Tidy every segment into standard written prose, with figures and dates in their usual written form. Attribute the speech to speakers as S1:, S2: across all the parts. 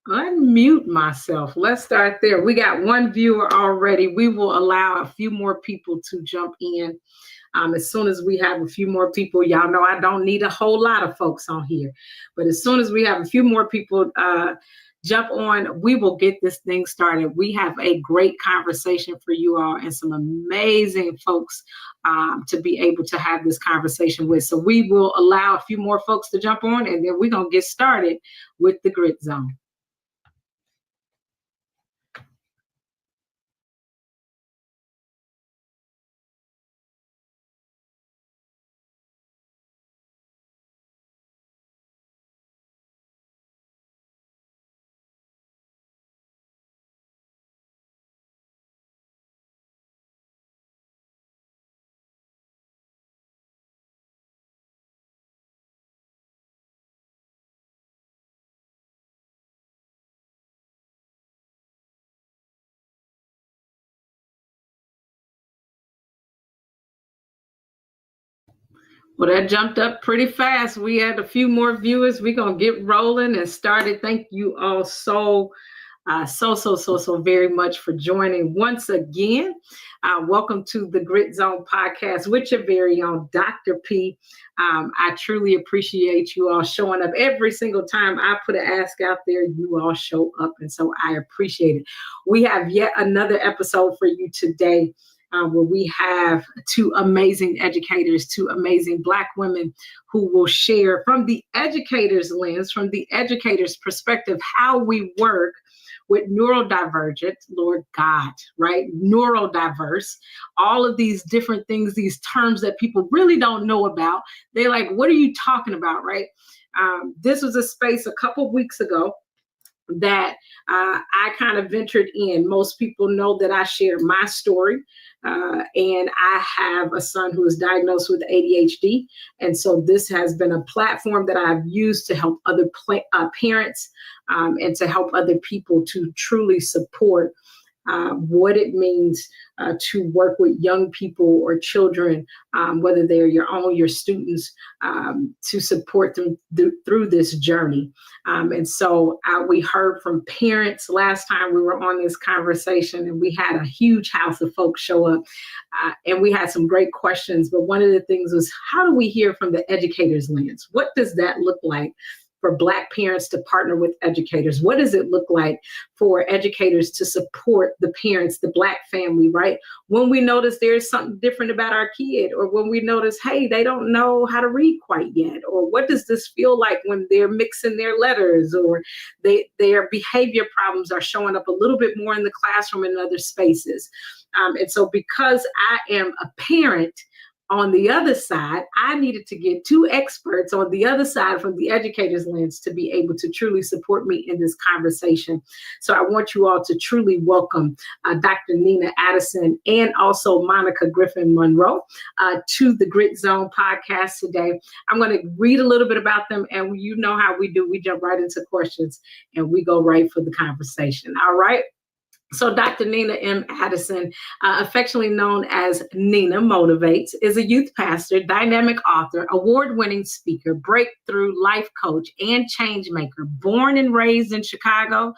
S1: Unmute myself. Let's start there. We got one viewer already. We will allow a few more people to jump in. As soon as we have a few more people, y'all know I don't need a whole lot of folks on here, but as soon as we have a few more people jump on, we will get this thing started. We have a great conversation for you all and some amazing folks to be able to have this conversation with. So we will allow a few more folks to jump on, and then we're going to get started with the Grit Zone. Well, that jumped up pretty fast. We had a few more viewers. We're going to get rolling and started. Thank you all so very much for joining once again. Welcome to the Grit Zone podcast with your very own Dr. P. I truly appreciate you all showing up. Every single time I put an ask out there, you all show up. And so I appreciate it. We have yet another episode for you today. Where we have two amazing educators, two amazing Black women who will share from the educator's lens, from the educator's perspective, how we work with neurodivergent, Lord God, right? Neurodiverse, all of these different things, these terms that people really don't know about. They're like, what are you talking about, right? This was a space a couple of weeks ago that I kind of ventured in. Most people know that I share my story. And I have a son who is diagnosed with ADHD. And so this has been a platform that I've used to help other parents and to help other people to truly support what it means to work with young people or children, whether they're your students, to support them through this journey. And so we heard from parents last time we were on this conversation, and we had a huge house of folks show up, and we had some great questions. But one of the things was, how do we hear from the educator's lens? What does that look like for Black parents to partner with educators? What does it look like for educators to support the parents, the Black family, right? When we notice there's something different about our kid, or when we notice, hey, they don't know how to read quite yet, or what does this feel like when they're mixing their letters, or their behavior problems are showing up a little bit more in the classroom and other spaces. And so because I am a parent, on the other side, I needed to get two experts on the other side from the educator's lens to be able to truly support me in this conversation. So I want you all to truly welcome Dr. Nina Addison and also Monica Griffin Monroe to the Grit Zone podcast today. I'm going to read a little bit about them, and you know how we do. We jump right into questions and we go right for the conversation. All right. So Dr. Nina M. Addison, affectionately known as Nina Motivates, is a youth pastor, dynamic author, award-winning speaker, breakthrough life coach, and change maker. Born and raised in Chicago,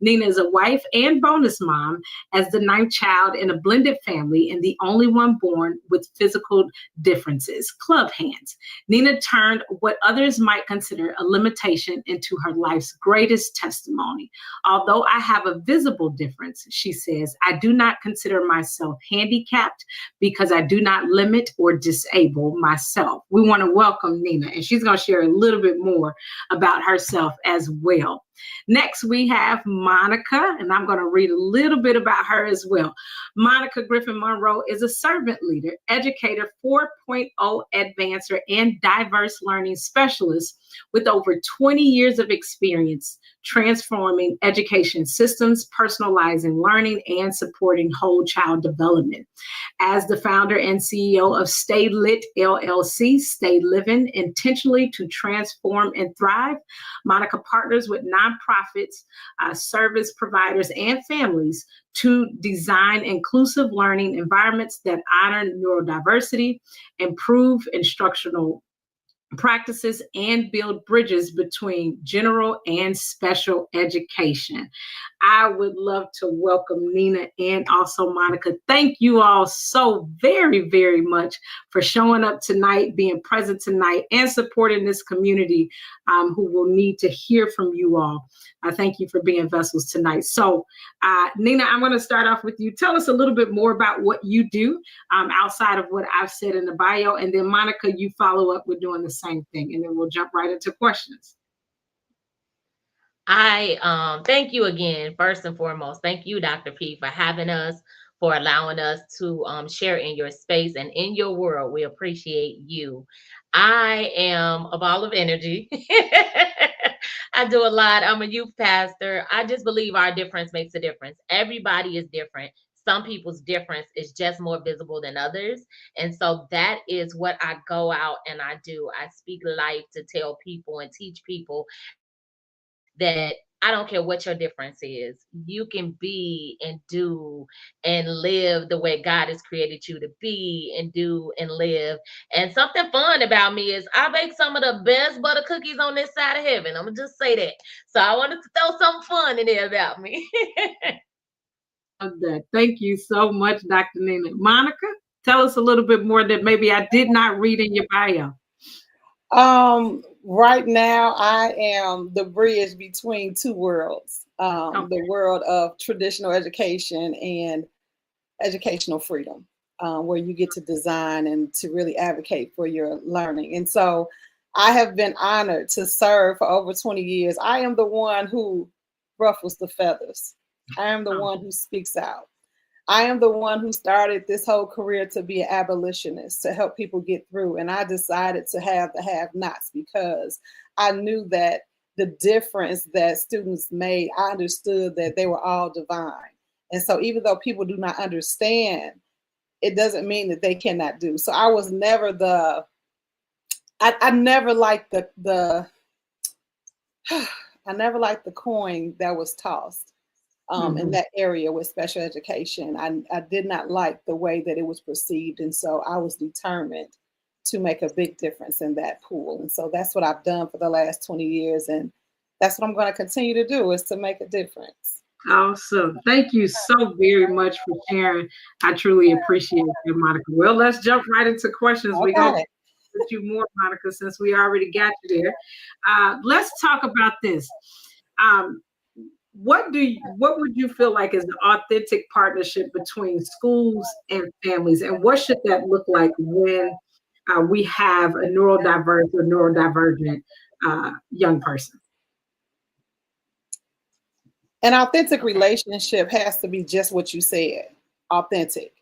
S1: Nina is a wife and bonus mom as the ninth child in a blended family and the only one born with physical differences, club hands. Nina turned what others might consider a limitation into her life's greatest testimony. Although I have a visible difference, she says, I do not consider myself handicapped because I do not limit or disable myself. We want to welcome Nina, and she's going to share a little bit more about herself as well. Next, we have Monica, and I'm going to read a little bit about her as well. Monica Griffin Monroe is a servant leader, educator 4.0 advancer, and diverse learning specialist with over 20 years of experience transforming education systems, personalizing learning, and supporting whole child development. As the founder and CEO of Stay Lit LLC, Stay Living Intentionally to Transform and Thrive, Monica partners with nonprofits, service providers, and families to design inclusive learning environments that honor neurodiversity, improve instructional practices and build bridges between general and special education. I would love to welcome Nina and also Monica. Thank you all so very, very much for showing up tonight, being present tonight, and supporting this community who will need to hear from you all. I thank you for being vessels tonight. So, Nina, I'm going to start off with you. Tell us a little bit more about what you do outside of what I've said in the bio. And then, Monica, you follow up with doing the same thing. And then we'll jump right into questions.
S2: I thank you again, first and foremost. Thank you, Dr. P, for having us, for allowing us to share in your space and in your world. We appreciate you. I am a ball of energy. I do a lot. I'm a youth pastor. I just believe our difference makes a difference. Everybody is different. Some people's difference is just more visible than others. And so that is what I go out and I do. I speak life to tell people and teach people that I don't care what your difference is. You can be and do and live the way God has created you to be and do and live. And something fun about me is I bake some of the best butter cookies on this side of heaven. I'm gonna just say that. So I wanted to throw something fun in there about me.
S1: Love that. Thank you so much, Dr. Nina. Monica, tell us a little bit more that maybe I did not read in your bio.
S3: Right now, I am the bridge between two worlds,
S1: Okay.
S3: the world of traditional education and educational freedom, where you get to design and to really advocate for your learning. And so I have been honored to serve for over 20 years. I am the one who ruffles the feathers. I am the one who speaks out. I am the one who started this whole career to be an abolitionist, to help people get through. And I decided to have the have nots because I knew that the difference that students made, I understood that they were all divine. And so even though people do not understand, it doesn't mean that they cannot do. So I was never I never liked the I never liked the coin that was tossed. In that area with special education. I did not like the way that it was perceived. And so I was determined to make a big difference in that pool. And so that's what I've done for the last 20 years. And that's what I'm going to continue to do, is to make a difference.
S1: Awesome. Thank you so very much for sharing. I truly appreciate it, Monica. Well, let's jump right into questions. We're going to
S3: Okay.
S1: get you more, Monica, since we already got you there. Let's talk about this. Um, what would you feel like is an authentic partnership between schools and families, and what should that look like when we have a neurodiverse or neurodivergent young person?
S3: An authentic relationship has to be just what you said, authentic.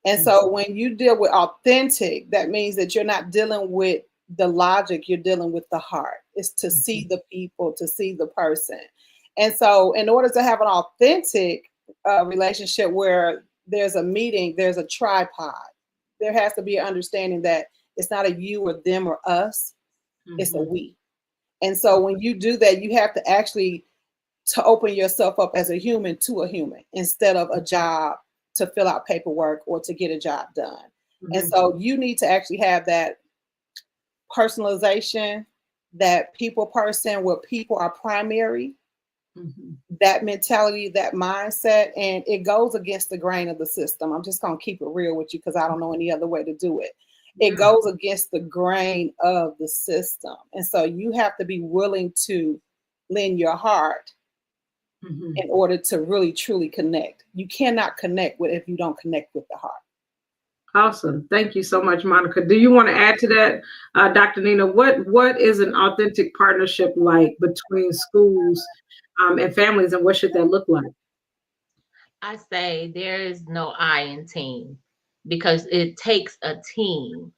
S3: And so when you deal with authentic, that means that you're not dealing with the logic, you're dealing with the heart. It's to see the people, to see the person. And so in order to have an authentic relationship where there's a meeting, there's a tripod, there has to be an understanding that it's not a you or them or us, it's a we. And so when you do that, you have to actually to open yourself up as a human to a human instead of a job to fill out paperwork or to get a job done. And so you need to actually have that personalization, that people person where people are primary, that mentality, that mindset, and it goes against the grain of the system. I'm just going to keep it real with you because I don't know any other way to do it. It goes against the grain of the system. And so you have to be willing to lend your heart in order to really truly connect. You cannot connect with if you don't connect with the heart.
S1: Awesome. Thank you so much, Monica. Do you want to add to that, Dr. Nina? What is an authentic partnership like between schools and families, and what should that look like?
S2: I say there is no I in team because it takes a team,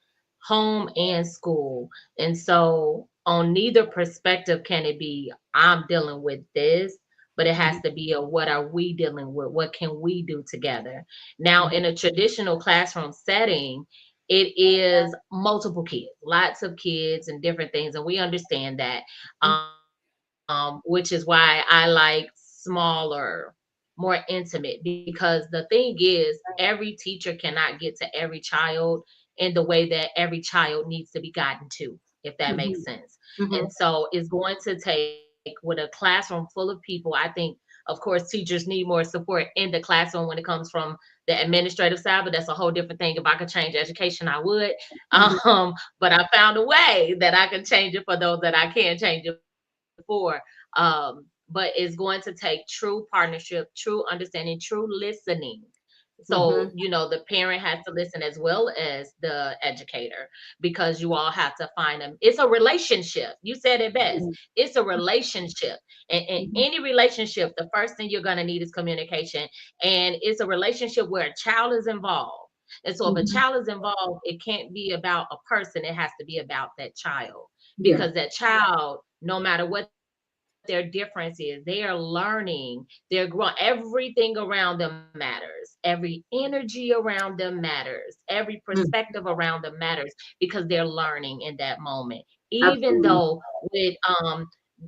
S2: home and school. And so, on neither perspective can it be, I'm dealing with this, but it has to be a what are we dealing with? What can we do together? Now, in a traditional classroom setting, it is multiple kids, lots of kids and different things. And we understand that, which is why I like smaller, more intimate, because the thing is, every teacher cannot get to every child in the way that every child needs to be gotten to. if that makes sense.
S1: Mhm.
S2: And so it's going to take, with a classroom full of people, I think, of course, teachers need more support in the classroom when it comes from the administrative side, but that's a whole different thing. If I could change education, I would. But I found a way that I can change it for those that I can't change it for. But it's going to take true partnership, true understanding, true listening. So,
S1: Mhm.
S2: you know, the parent has to listen as well as the educator, because you all have to find them. It's a relationship. You said it best.
S3: Mhm.
S2: It's a relationship. And in
S1: Mhm.
S2: any relationship, the first thing you're going to need is communication. And it's a relationship where a child is involved. And so if a
S1: Mhm.
S2: child is involved, it can't be about a person. It has to be about that child,
S1: Yeah.
S2: because that child, no matter what their difference is, they are learning, they're growing, everything around them matters, every energy around them matters, every
S1: Mm.
S2: perspective around them matters, because they're learning in that moment. even
S1: Absolutely.
S2: though with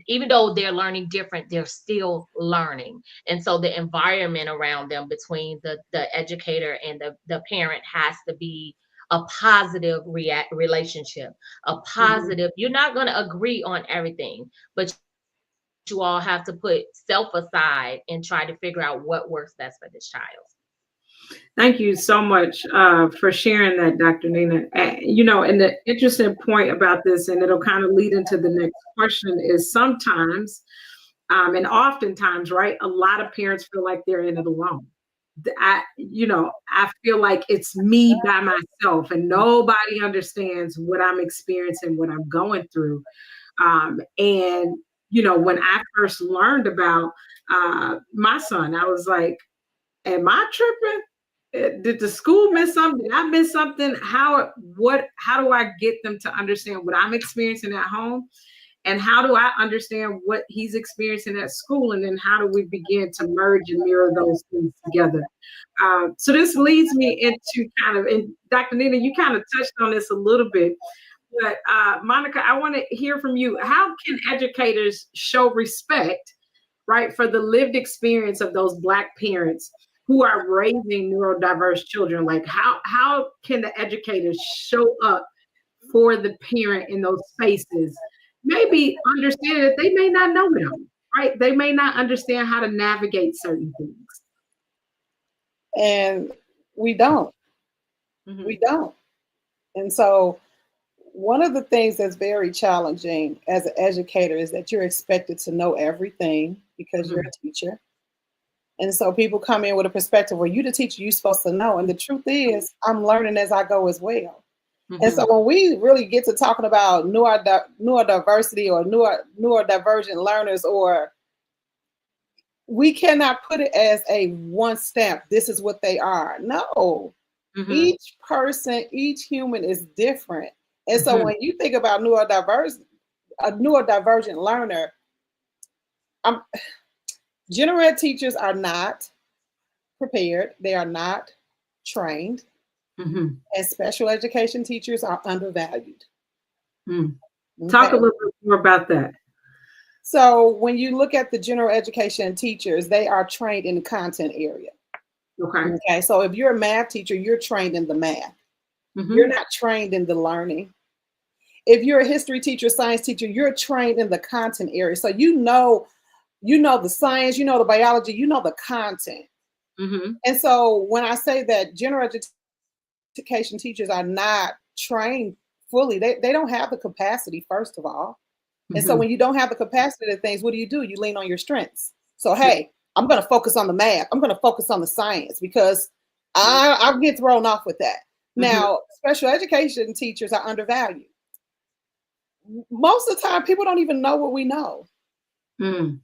S2: even though they're learning different, they're still learning. And so the environment around them, between the educator and the parent, has to be a positive relationship, a
S1: Mhm.
S2: positive. You're not going to agree on everything, but you all have to put self aside and try to figure out what works best for this child.
S1: Thank you so much for sharing that, Dr. Nina. You know, and the interesting point about this, and it'll kind of lead into the next question, is sometimes, and oftentimes, right, a lot of parents feel like they're in it alone. I feel like it's me by myself, and nobody understands what I'm experiencing, what I'm going through. And when I first learned about my son, I was like, am I tripping? Did the school miss something? Did I miss something? How do I get them to understand what I'm experiencing at home? And how do I understand what he's experiencing at school? And then how do we begin to merge and mirror those things together? So this leads me into and Dr. Nina, you kind of touched on this a little bit, but Monica, I want to hear from you. How can educators show respect, right, for the lived experience of those Black parents who are raising neurodiverse children? Like, how can the educators show up for the parent in those spaces? Maybe understanding that they may not know them, right? They may not understand how to navigate certain things.
S3: And we don't.
S1: Mhm.
S3: We don't. And so one of the things that's very challenging as an educator is that you're expected to know everything because you're
S1: Mhm.
S3: a teacher. And so people come in with a perspective where you're the teacher, you're supposed to know. And the truth is, I'm learning as I go as well. And so
S1: Mhm.
S3: when we really get to talking about neurodiversity or neurodivergent learners, or we cannot put it as a one stamp, this is what they are. No,
S1: Mhm.
S3: each person, each human is different. And so
S1: Mhm.
S3: when you think about a neurodivergent learner, general ed teachers are not prepared, they are not trained,
S1: Mhm.
S3: and special education teachers are undervalued.
S1: Mm. Talk a
S3: Okay.
S1: little bit more about that.
S3: So when you look at the general education teachers, they are trained in the content area.
S1: Okay.
S3: Okay. So if you're a math teacher, you're trained in the math. You're
S1: Mhm.
S3: not trained in the learning. If you're a history teacher, science teacher, you're trained in the content area. So you know the science, you know the biology, you know the content.
S1: Mhm.
S3: And so when I say that general education teachers are not trained fully, they don't have the capacity, first of all. And so
S1: Mhm.
S3: when you don't have the capacity to things, what do? You lean on your strengths. So hey, I'm going to focus on the math. I'm going to focus on the science because I'll get thrown off with that.
S1: Mhm.
S3: Now, special education teachers are undervalued. Most of the time, people don't even know what we know.
S1: Mhm.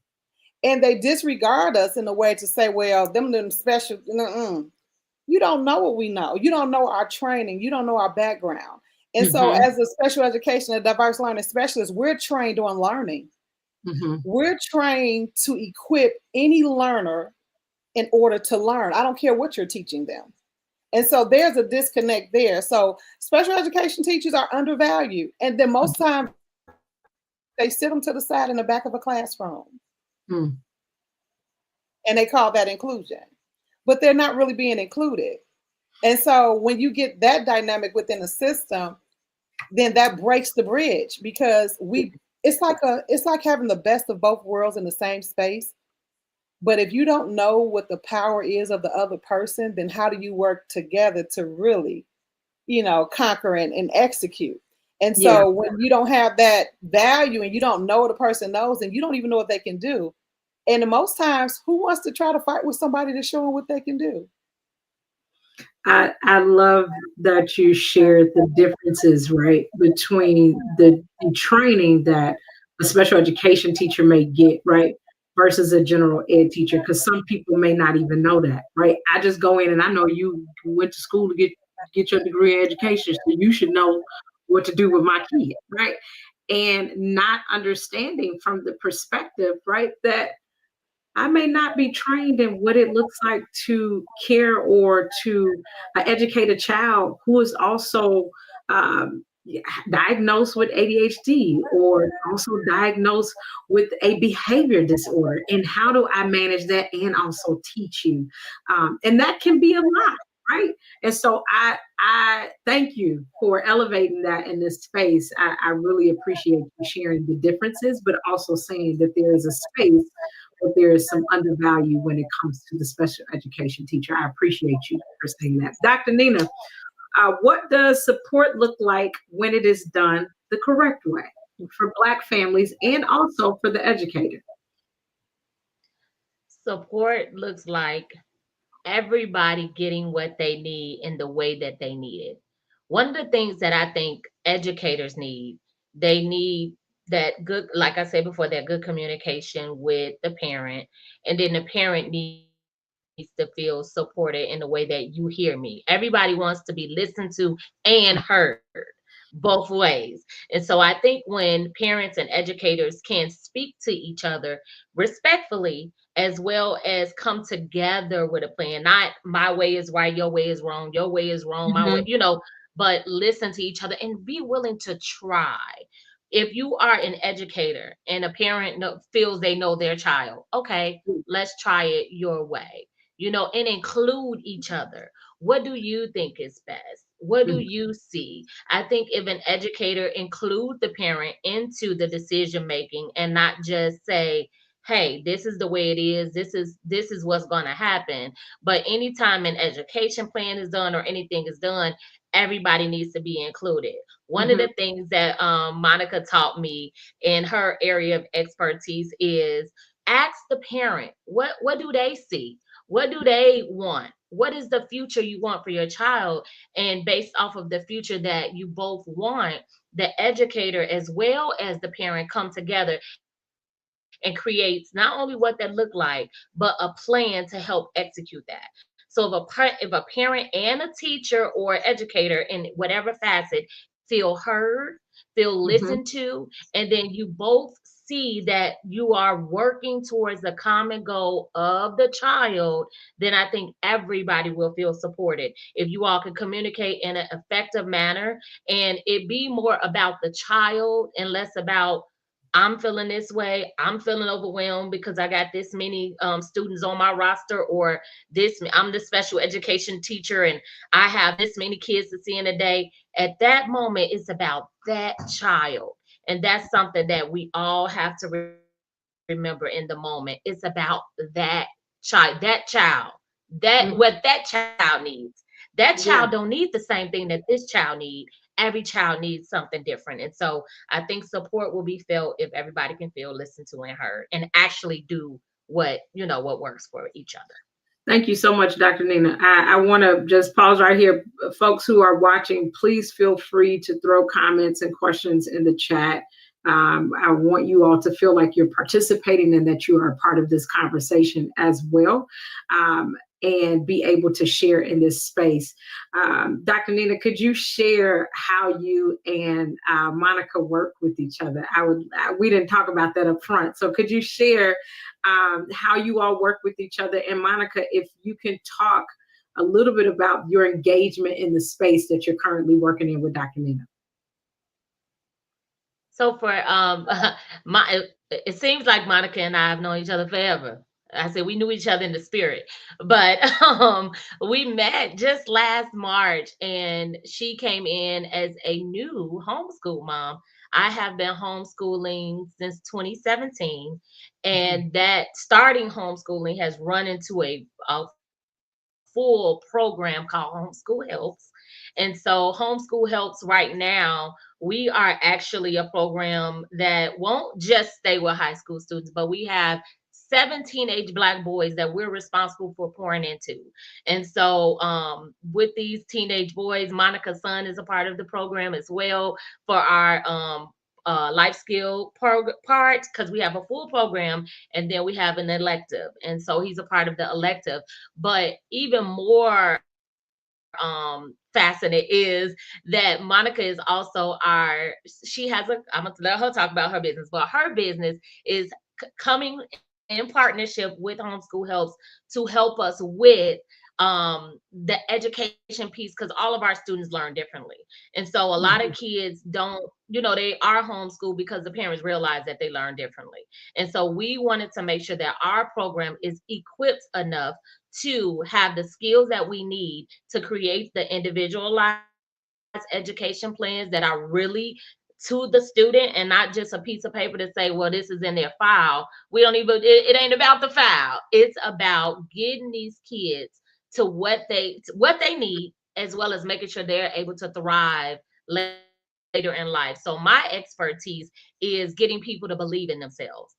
S3: And they disregard us in a way to say, well, them special, you don't know what we know. You don't know our training. You don't know our background. And so
S1: Mhm.
S3: as a special education, a diverse learning specialist, we're trained on learning.
S1: Mhm.
S3: We're trained to equip any learner in order to learn. I don't care what you're teaching them. And so there's a disconnect there. So special education teachers are undervalued. And then most times they sit them to the side in the back of a classroom
S1: Mhm.
S3: and they call that inclusion. But they're not really being included. And so when you get that dynamic within the system, then that breaks the bridge, because it's like having the best of both worlds in the same space. But if you don't know what the power is of the other person, then how do you work together to really, conquer and execute? And
S1: Yeah.
S3: so when you don't have that value and you don't know what a person knows and you don't even know what they can do, and most times, who wants to try to fight with somebody to show them what they can do?
S1: I love that you shared the differences, right, between the training that a special education teacher may get, right, versus a general ed teacher, because some people may not even know that, right? I just go in and I know you went to school to get your degree in education, so you should know what to do with my kid, right? And not understanding from the perspective, right, that I may not be trained in what it looks like to care or to educate a child who is also diagnosed with ADHD or also diagnosed with a behavior disorder. And how do I manage that and also teach you? And that can be a lot, right? And so I thank you for elevating that in this space. I really appreciate you sharing the differences, but also saying that there is a space, but there is some undervalue when it comes to the special education teacher. I appreciate you for saying that. Dr. Nina, what does support look like when it is done the correct way for Black families and also for the educator?
S2: Support looks like everybody getting what they need in the way that they need it. One of the things that I think educators need, they need that good, like I said before, that good communication with the parent. And then the parent needs to feel supported in the way that you hear me. Everybody wants to be listened to and heard both ways. And so I think when parents and educators can speak to each other respectfully, as well as come together with a plan, not my way is right, your way is wrong, your way is wrong, my way,
S1: Mhm,
S2: but listen to each other and be willing to try. If you are an educator and a parent feels they know their child, okay, let's try it your way, and include each other. What do you think is best? What do
S1: mhm,
S2: you see? I think if an educator include the parent into the decision making and not just say, hey, this is the way it is, this is what's going to happen. But anytime an education plan is done or anything is done, everybody needs to be included. One of
S1: mhm,
S2: the things that Monica taught me in her area of expertise is ask the parent, what do they see, what do they want, what is the future you want for your child. And based off of the future that you both want, the educator as well as the parent come together and creates not only what that look like, but a plan to help execute that. So if a parent and a teacher or educator in whatever facet feel heard, feel listened
S1: mhm.
S2: to, and then you both see that you are working towards the common goal of the child, then I think everybody will feel supported. If you all can communicate in an effective manner and it be more about the child and less about, I'm feeling this way, I'm feeling overwhelmed because I got this many students on my roster, or this, I'm the special education teacher and I have this many kids to see in a day. At that moment, it's about that child. And that's something that we all have to remember in the moment. It's about that child, that
S1: Mm,
S2: what that child needs. That child
S1: yeah.
S2: don't need the same thing that this child needs. Every child needs something different. And so I think support will be felt if everybody can feel listened to and heard and actually do what works for each other.
S1: Thank you so much, Dr. Nina. I want to just pause right here. Folks who are watching, please feel free to throw comments and questions in the chat. I want you all to feel like you're participating and that you are a part of this conversation as well, and be able to share in this space. Dr. Nina, could you share how you and Monica work with each other? We didn't talk about that up front. So could you share how you all work with each other? And Monica, if you can talk a little bit about your engagement in the space that you're currently working in with Dr. Nina.
S2: So for my it seems like Monica and I have known each other forever. I said we knew each other in the spirit, but we met just last March, and she came in as a new homeschool mom. I have been homeschooling since 2017, and that starting homeschooling has run into a full program called Homeschool Helps. And so Homeschool Helps right now, we are actually a program that won't just stay with high school students, but we have 7 teenage Black boys that we're responsible for pouring into. And so with these teenage boys, Monica's son is a part of the program as well for our life skill part, because we have a full program and then we have an elective. And so he's a part of the elective. But even more faceted is that Monica is also she has I'm gonna let her talk about her business, but her business is coming in partnership with Homeschool Helps to help us with the education piece, because all of our students learn differently. And so a lot of kids don't, they are homeschooled because the parents realize that they learn differently. And so we wanted to make sure that our program is equipped enough to have the skills that we need to create the individualized education plans that are really to the student, and not just a piece of paper to say, well, this is in their file. We don't even, it ain't about the file. It's about getting these kids to what they need, as well as making sure they're able to thrive later in life. So my expertise is getting people to believe in themselves.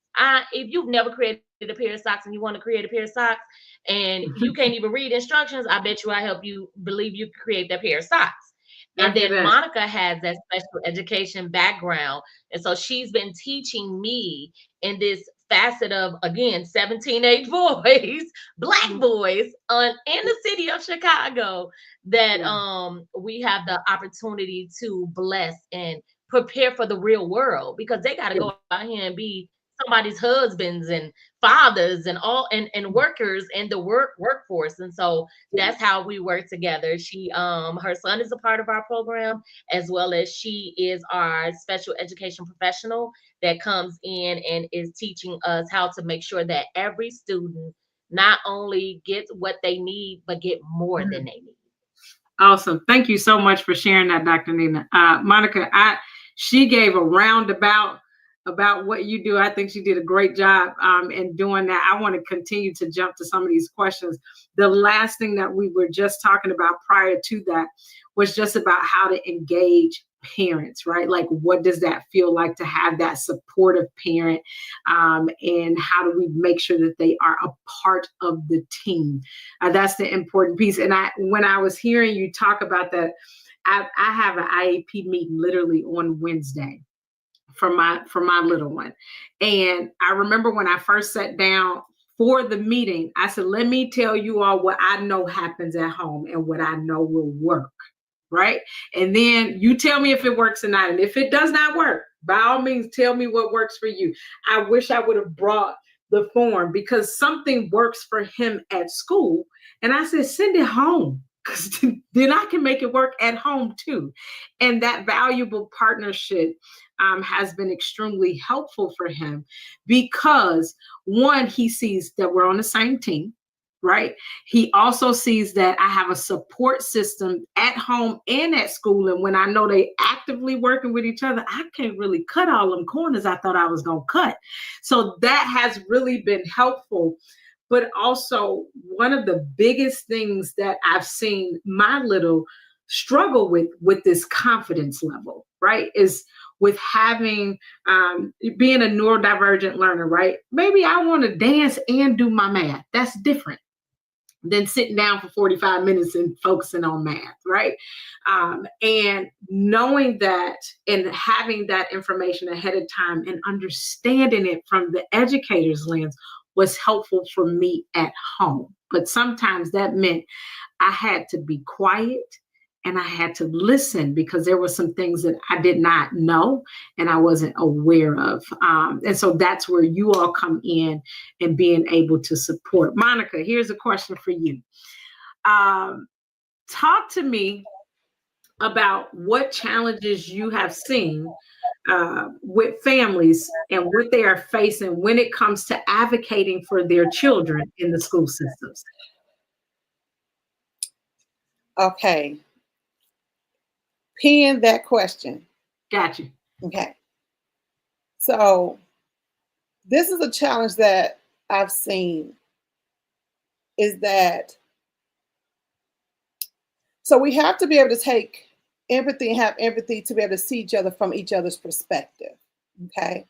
S2: If you've never created a pair of socks and you want to create a pair of socks and you can't even read instructions, I bet you I help you believe you can create that pair of socks. And then Monica has that special education background. And so she's been teaching me in this facet of, again, 7 teenage boys, Black boys in the city of Chicago, that we have the opportunity to bless and prepare for the real world, because they got to go out here and be somebody's husbands and fathers and all and workers in the workforce. And so that's how we work together. She her son is a part of our program, as well as she is our special education professional that comes in and is teaching us how to make sure that every student not only gets what they need, but get more than they need.
S1: Awesome. Thank you so much for sharing that, Dr. Nina. Monica, she gave a roundabout about what you do. I think she did a great job in doing that. I want to continue to jump to some of these questions. The last thing that we were just talking about prior to that was just about how to engage parents, right? Like, what does that feel like to have that supportive parent? And how do we make sure that they are a part of the team? That's the important piece. And when I was hearing you talk about that, I have an IEP meeting literally on Wednesday for my little one. And I remember when I first sat down for the meeting, I said, let me tell you all what I know happens at home and what I know will work, right? And then you tell me if it works or not. And if it does not work, by all means, tell me what works for you. I wish I would have brought the form, because something works for him at school. And I said, send it home, because then I can make it work at home too. And that valuable partnership has been extremely helpful for him, because one, he sees that we're on the same team, right? He also sees that I have a support system at home and at school. And when I know they actively working with each other, I can't really cut all them corners I thought I was going to cut. So that has really been helpful. But also, one of the biggest things that I've seen my little struggle with this confidence level, right, is with having, being a neurodivergent learner, right? Maybe I want to dance and do my math. That's different than sitting down for 45 minutes and focusing on math, right? And knowing that and having that information ahead of time and understanding it from the educator's lens was helpful for me at home. But sometimes that meant I had to be quiet and I had to listen, because there were some things that I did not know and I wasn't aware of. And so that's where you all come in and being able to support. Monica, here's a question for you. Talk to me about what challenges you have seen with families and what they are facing when it comes to advocating for their children in the school systems.
S3: Okay. Pin that question.
S1: Got you.
S3: Okay. So this is a challenge that I've seen is that, so we have to be able to take empathy and have empathy to be able to see each other from each other's perspective. Okay.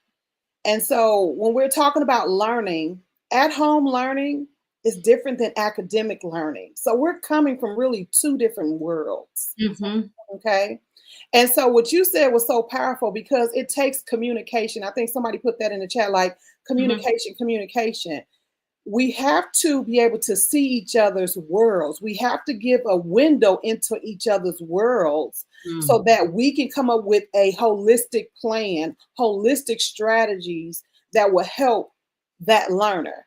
S3: And so when we're talking about learning, at home learning is different than academic learning. So we're coming from really two different worlds.
S1: Mm-hmm.
S3: Okay. And so what you said was so powerful because it takes communication. I think somebody put that in the chat, like communication, communication. We have to be able to see each other's worlds. We have to give a window into each other's worlds so that we can come up with a holistic plan, holistic strategies that will help that learner.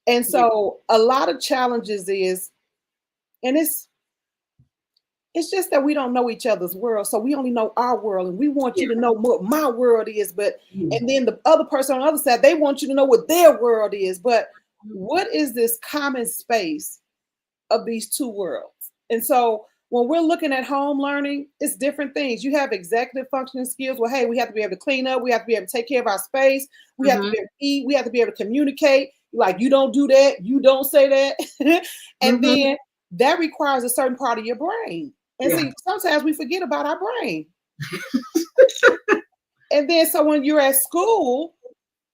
S3: And so a lot of challenges is, and it's just that we don't know each other's world. So we only know our world and we want you to know what my world is. But, and then the other person on the other side, they want you to know what their world is. But what is this common space of these two worlds? And so when we're looking at home learning, it's different things. You have executive functioning skills. Well, hey, we have to be able to clean up. We have to be able to take care of our space. We have to be able to eat. We have to be able to communicate. Like, you don't do that. You don't say that. And then that requires a certain part of your brain. And see, sometimes we forget about our brain. And then so when you're at school,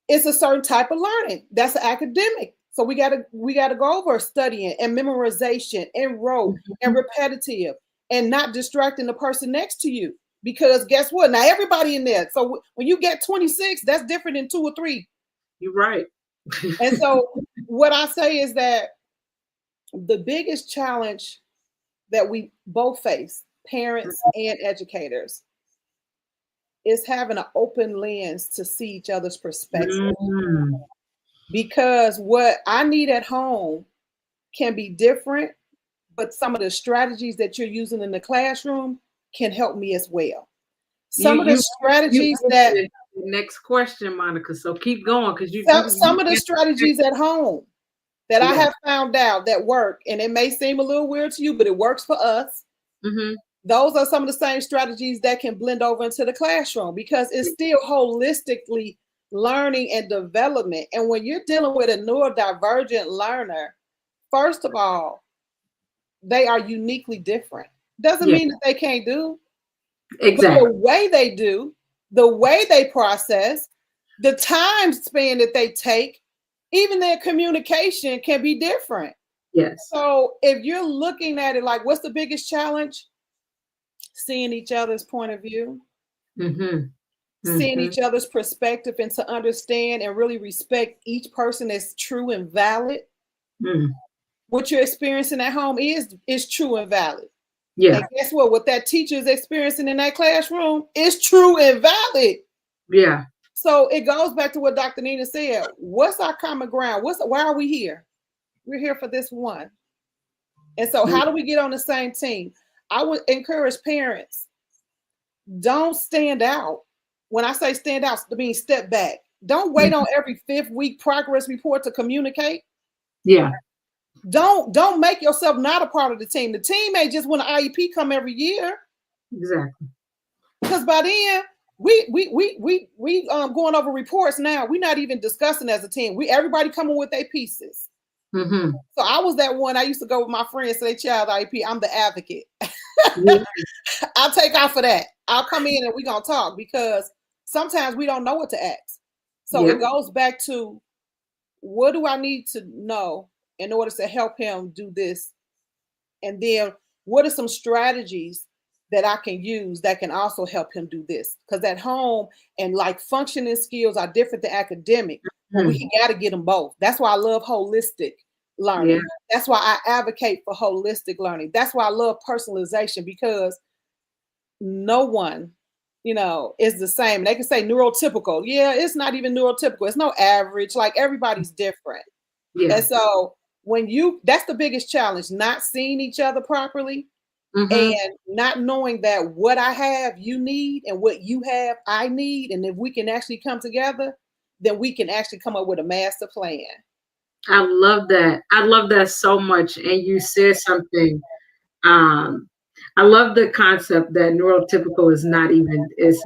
S3: it's a certain type of learning. That's academic. So we gotta go over studying and memorization and rote and repetitive and not distracting the person next to you. Because guess what? Now everybody in there. So when you get 26, that's different than 2 or 3.
S1: You're right.
S3: And so what I say is that the biggest challenge that we both face, parents and educators, is having an open lens to see each other's perspective. Because what I need at home can be different, but some of the strategies that you're using in the classroom can help me as well. Some of the strategies that
S1: next question, Monica. So keep going because
S3: some of the strategies at home that I have found out that work, and it may seem a little weird to you, but it works for us. Those are some of the same strategies that can blend over into the classroom because it's still holistically learning and development. And when you're dealing with a neurodivergent learner, first of all, they are uniquely different. Doesn't mean that they can't do. Exactly. But the way they do, the way they process, the time span that they take, even their communication can be different.
S1: Yes.
S3: So if you're looking at it like, what's the biggest challenge? Seeing each other's point of view. Seeing each other's perspective and to understand and really respect each person as true and valid. What you're experiencing at home is true and valid. Yeah. And guess what? What that teacher is experiencing in that classroom is true and valid.
S1: Yeah.
S3: So it goes back to what Dr. Nina said. What's our common ground? Why are we here? We're here for this one. And so how do we get on the same team? I would encourage parents, don't stand out. When I say stand out, I mean step back. Don't wait on every 5th week progress report to communicate.
S1: Yeah.
S3: Don't make yourself not a part of the team. The team ain't just when an IEP come every year.
S1: Exactly.
S3: Because by then we going over reports now. We're not even discussing as a team. Everybody coming with their pieces. So I was that one. I used to go with my friends to their child IEP. I'm the advocate. I'll take off for that. I'll come in and we're gonna talk because sometimes we don't know what to ask. So it goes back to, what do I need to know in order to help him do this? And then what are some strategies that I can use that can also help him do this? Because at home and like functioning skills are different than academic. But we got to get them both. That's why I love holistic learning. That's why I advocate for holistic learning. That's why I love personalization, because no one, is the same. They can say neurotypical. Yeah, it's not even neurotypical. It's no average. Like, everybody's different. And so that's the biggest challenge, not seeing each other properly And not knowing that what I have, you need, and what you have, I need. And if we can actually come together, then we can actually come up with a master plan.
S1: I love that. I love that so much. And you said something. I love the concept that neurotypical is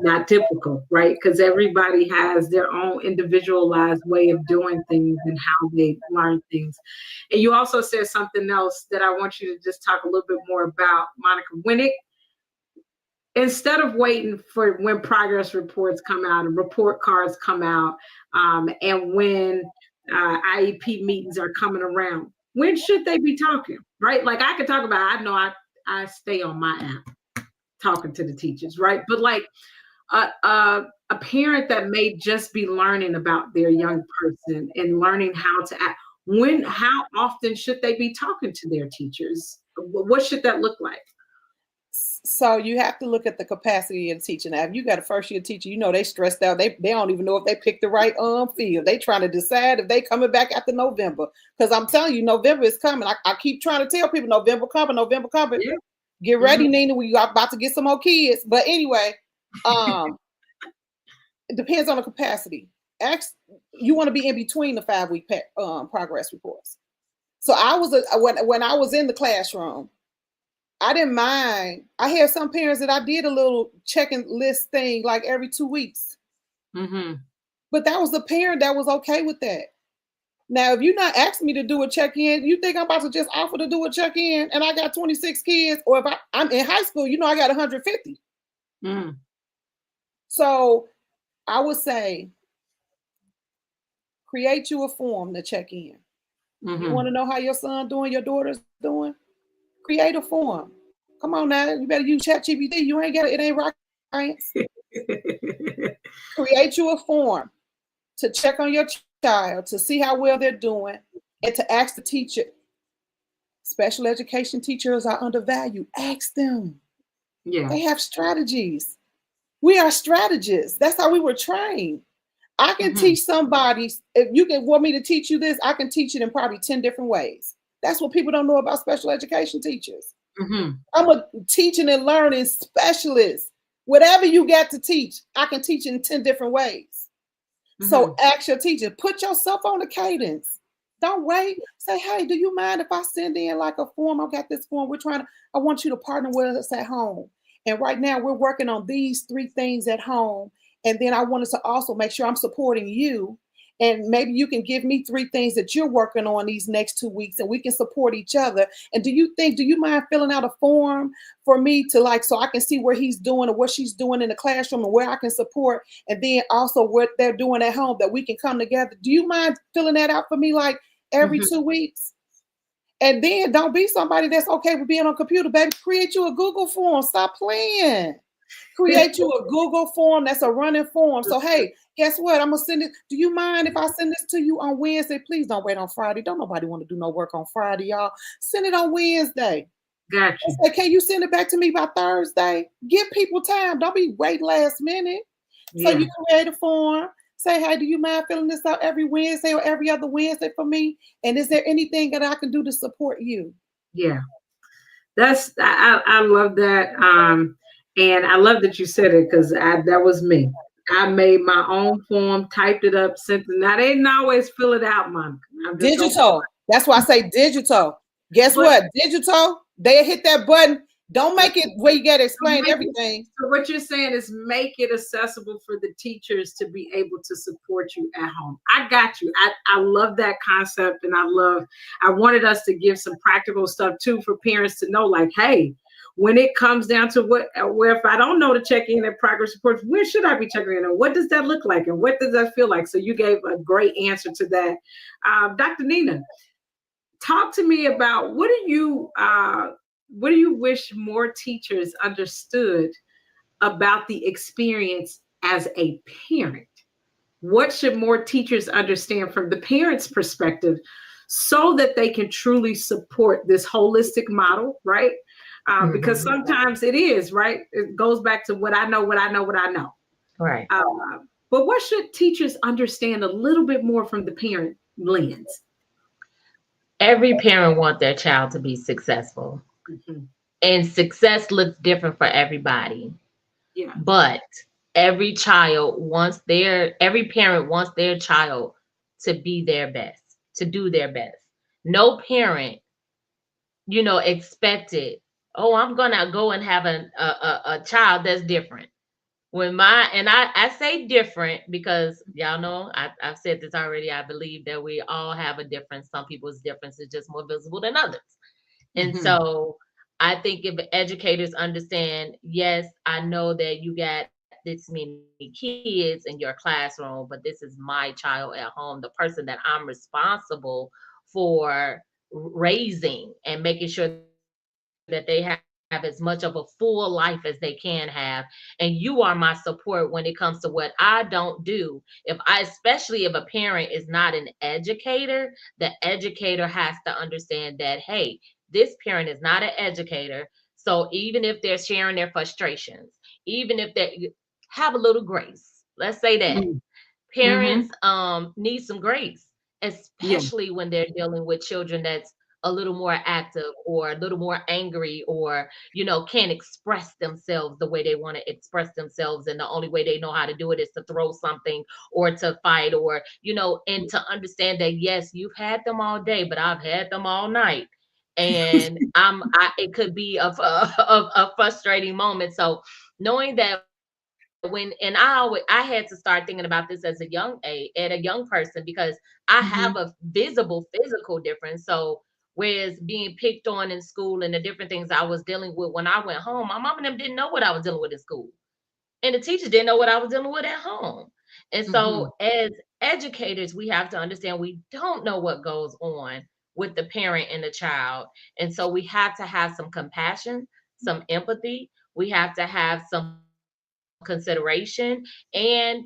S1: not typical, right? Because everybody has their own individualized way of doing things and how they learn things. And you also said something else that I want you to just talk a little bit more about, Monica. Instead of waiting for when progress reports come out and report cards come out, and when IEP meetings are coming around, when should they be talking, right? Like I could talk about, I know I stay on my app talking to the teachers, right? But like a parent that may just be learning about their young person and learning how to act, how often should they be talking to their teachers? What should that look like?
S3: So you have to look at the capacity of the teacher. Now, if you got a first year teacher, you know they stressed out. They don't even know if they picked the right field. They trying to decide if they coming back after November. Because I'm telling you, November is coming. I keep trying to tell people November coming. Yeah. Get ready, Nina. We are about to get some more kids. But anyway, it depends on the capacity. You want to be in between the 5-week progress reports. So when I was in the classroom, I didn't mind. I had some parents that I did a little checking list thing like every 2 weeks. But that was the parent that was okay with that. Now, if you're not asking me to do a check-in, you think I'm about to just offer to do a check-in and I got 26 kids, or if I'm in high school, I got 150. So I would say, create you a form to check in. You want to know how your son doing, your daughter's doing? Create a form. Come on now, you better use ChatGPT. You ain't got it. It ain't rocket science. Create you a form to check on your child, to see how well they're doing, and to ask the teacher. Special education teachers are undervalued. Ask them. Yeah. They have strategies. We are strategists. That's how we were trained. I can teach somebody, if you want me to teach you this, I can teach it in probably 10 different ways. That's what people don't know about special education teachers. I'm a teaching and learning specialist. Whatever you got to teach, I can teach in 10 different ways. So ask your teacher, put yourself on the cadence. Don't wait. Say, hey, do you mind if I send in like a form? I've got this form. I want you to partner with us at home. And right now we're working on these 3 things at home. And then I wanted to also make sure I'm supporting you. And maybe you can give me 3 things that you're working on these next 2 weeks, and we can support each other. And do you mind filling out a form for me to so I can see where he's doing or what she's doing in the classroom and where I can support, and then also what they're doing at home, that we can come together? Do you mind filling that out for me every 2 weeks? And then don't be somebody that's okay with being on a computer, baby. Create you a Google form. Stop playing. Create you a Google form that's a running form. So, hey, guess what? I'm going to send it. Do you mind if I send this to you on Wednesday? Please don't wait on Friday. Don't nobody want to do no work on Friday, y'all. Send it on Wednesday.
S1: Gotcha.
S3: Say, can you send it back to me by Thursday? Give people time. Don't be waiting last minute. Yeah. So you create a form. Say, hey, do you mind filling this out every Wednesday or every other Wednesday for me? And is there anything that I can do to support you?
S1: Yeah. I love that. And I love that you said it, because that was me. I made my own form, typed it up, sent it. Now, they didn't always fill it out, Monica.
S3: Digital. That's why I say digital. Guess what? Digital, they hit that button. Don't make it where you got to explain everything.
S1: So what you're saying is make it accessible for the teachers to be able to support you at home. I got you. I love that concept. And I wanted us to give some practical stuff too for parents to know, hey, when it comes down to where if I don't know to check in at progress reports, where should I be checking in? And what does that look like? And what does that feel like? So you gave a great answer to that. Dr. Nina, talk to me about what do you wish more teachers understood about the experience as a parent? What should more teachers understand from the parent's perspective so that they can truly support this holistic model, right? Because sometimes it is, right? It goes back to what I know.
S2: Right.
S1: But what should teachers understand a little bit more from the parent lens?
S2: Every parent wants their child to be successful. And success looks different for everybody.
S1: Yeah.
S2: But every parent wants their child to be their best, to do their best. No parent, expected, oh, I'm gonna go and have a child that's different. I say different because y'all know I've said this already. I believe that we all have a difference. Some people's difference is just more visible than others. And
S1: Mhm.
S2: so I think if educators understand, yes, I know that you got this many kids in your classroom, but this is my child at home, the person that I'm responsible for raising and making sure that they have as much of a full life as they can have. And you are my support when it comes to what I don't do. Especially if a parent is not an educator, the educator has to understand that, hey, this parent is not an educator. So even if they're sharing their frustrations, even if they have a little grace, let's say that
S1: Mm.
S2: parents
S1: Mhm.
S2: need some grace,
S1: Yeah.
S2: especially when they're dealing with children that's a little more active or a little more angry, or can't express themselves the way they want to express themselves, and the only way they know how to do it is to throw something or to fight, or and to understand that, yes, you've had them all day, but I've had them all night, and it could be a frustrating moment. So knowing that, I had to start thinking about this as a young age, at a young person, because I have a
S1: Mhm.
S2: visible physical difference. So whereas being picked on in school and the different things I was dealing with when I went home, my mom and them didn't know what I was dealing with in school, and the teachers didn't know what I was dealing with at home. And so
S1: Mhm.
S2: as educators, we have to understand we don't know what goes on with the parent and the child. And so we have to have some compassion, some empathy. We have to have some consideration. And,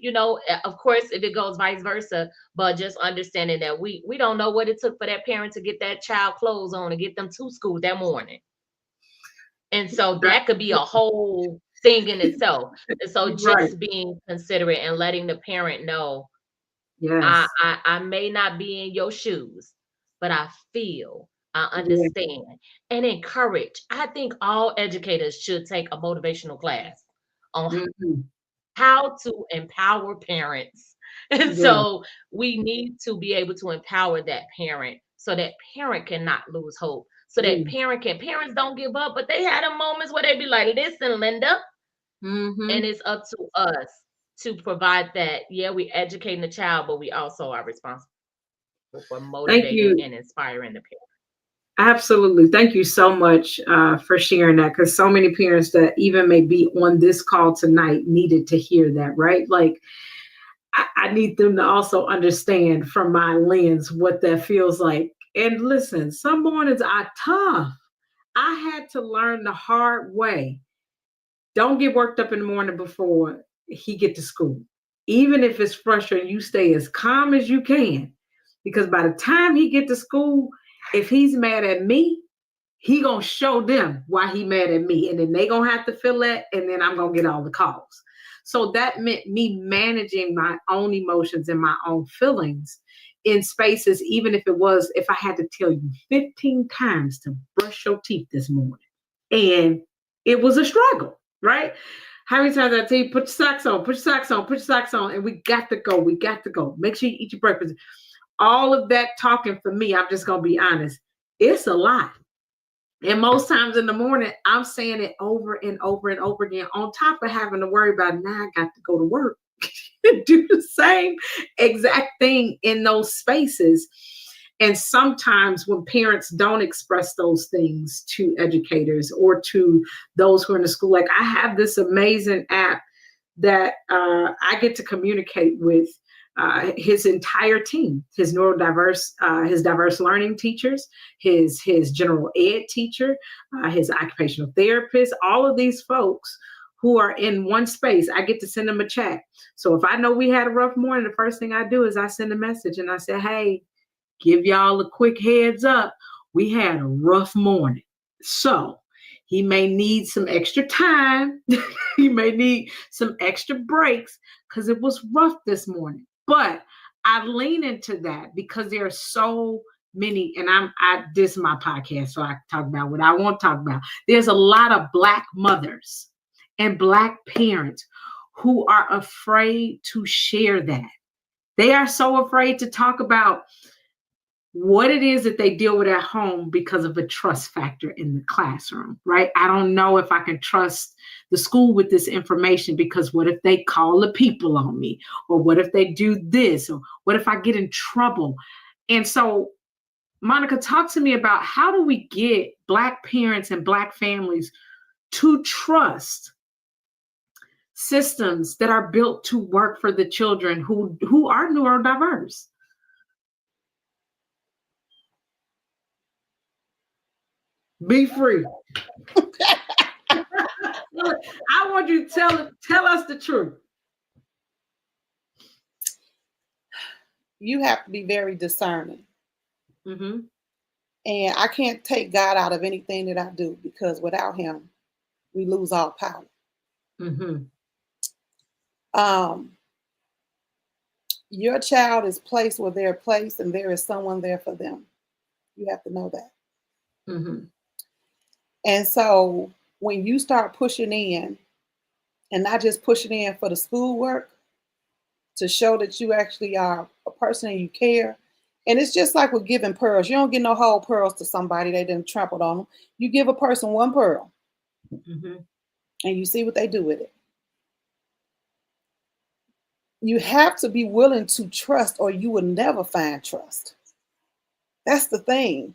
S2: of course, if it goes vice versa, but just understanding that we don't know what it took for that parent to get that child clothes on and get them to school that morning. And so
S1: That,
S2: that could be a whole thing in itself. And so
S1: you're right.
S2: just being considerate and letting the parent know,
S1: Yes.
S2: I may not be in your shoes, but I feel, I
S1: Yeah.
S2: understand, and encourage. I think all educators should take a motivational class on
S1: Mhm.
S2: how to empower parents. And
S1: Yeah.
S2: so we need to be able to empower that parent so that parent cannot lose hope. So that
S1: Mm.
S2: parents don't give up, but they had a moments where they be like, listen, Linda, and
S1: Mhm.
S2: it's up to us to provide that. Yeah, we educating the child, but we also are responsible for motivating and
S1: Thank
S2: inspiring the
S1: you.
S2: parent.
S1: Absolutely. Thank you so much for sharing that, because so many parents that even may be on this call tonight needed to hear that, right? Like, I need them to also understand from my lens what that feels like. And listen, some mornings are tough. I had to learn the hard way. Don't get worked up in the morning before he get to school. Even if it's frustrating, you stay as calm as you can, because by the time he get to school, if he's mad at me, he gonna show them why he mad at me, and then they gonna have to feel that, and then I'm gonna get all the calls. So that meant me managing my own emotions and my own feelings in spaces, even if I had to tell you 15 times to brush your teeth this morning, and it was a struggle, right? How many times I tell you, put your socks on, put your socks on, put your socks on, and we got to go, we got to go. Make sure you eat your breakfast. All of that talking, for me, I'm just gonna be honest, it's a lot. And most times in the morning, I'm saying it over and over and over again, on top of having to worry about, now I got to go to work and do the same exact thing in those spaces. And sometimes when parents don't express those things to educators or to those who are in the school, like I have this amazing app that I get to communicate with his entire team, his neurodiverse, his diverse learning teachers, his general ed teacher, his occupational therapist, all of these folks who are in one space. I get to send them a chat. So if I know we had a rough morning, the first thing I do is I send a message and I say, hey, give y'all a quick heads up. We had a rough morning. So he may need some extra time. He may need some extra breaks because it was rough this morning. But I lean into that because there are so many, and this is my podcast, so I can talk about what I want to talk about. There's a lot of Black mothers and Black parents who are afraid to share that. They are so afraid to talk about what it is that they deal with at home because of a trust factor in the classroom, right? I don't know if I can trust the school with this information because what if they call the people on me? Or what if they do this? Or what if I get in trouble? And so, Monica, talk to me about how do we get Black parents and Black families to trust systems that are built to work for the children who are neurodiverse? Be free. I want you to tell us the truth.
S3: You have to be very discerning.
S1: Mm-hmm.
S3: And I can't take God out of anything that I do, because without him, we lose all power.
S1: Mm-hmm.
S3: Your child is placed where they're placed, and there is someone there for them. You have to know that.
S1: Mm-hmm.
S3: And so when you start pushing in, and not just pushing in for the schoolwork, to show that you actually are a person and you care. And it's just like with giving pearls. You don't give no whole pearls to somebody they didn't trample on them. You give a person one pearl,
S1: Mm-hmm.
S3: and you see what they do with it. You have to be willing to trust, or you will never find trust. That's the thing.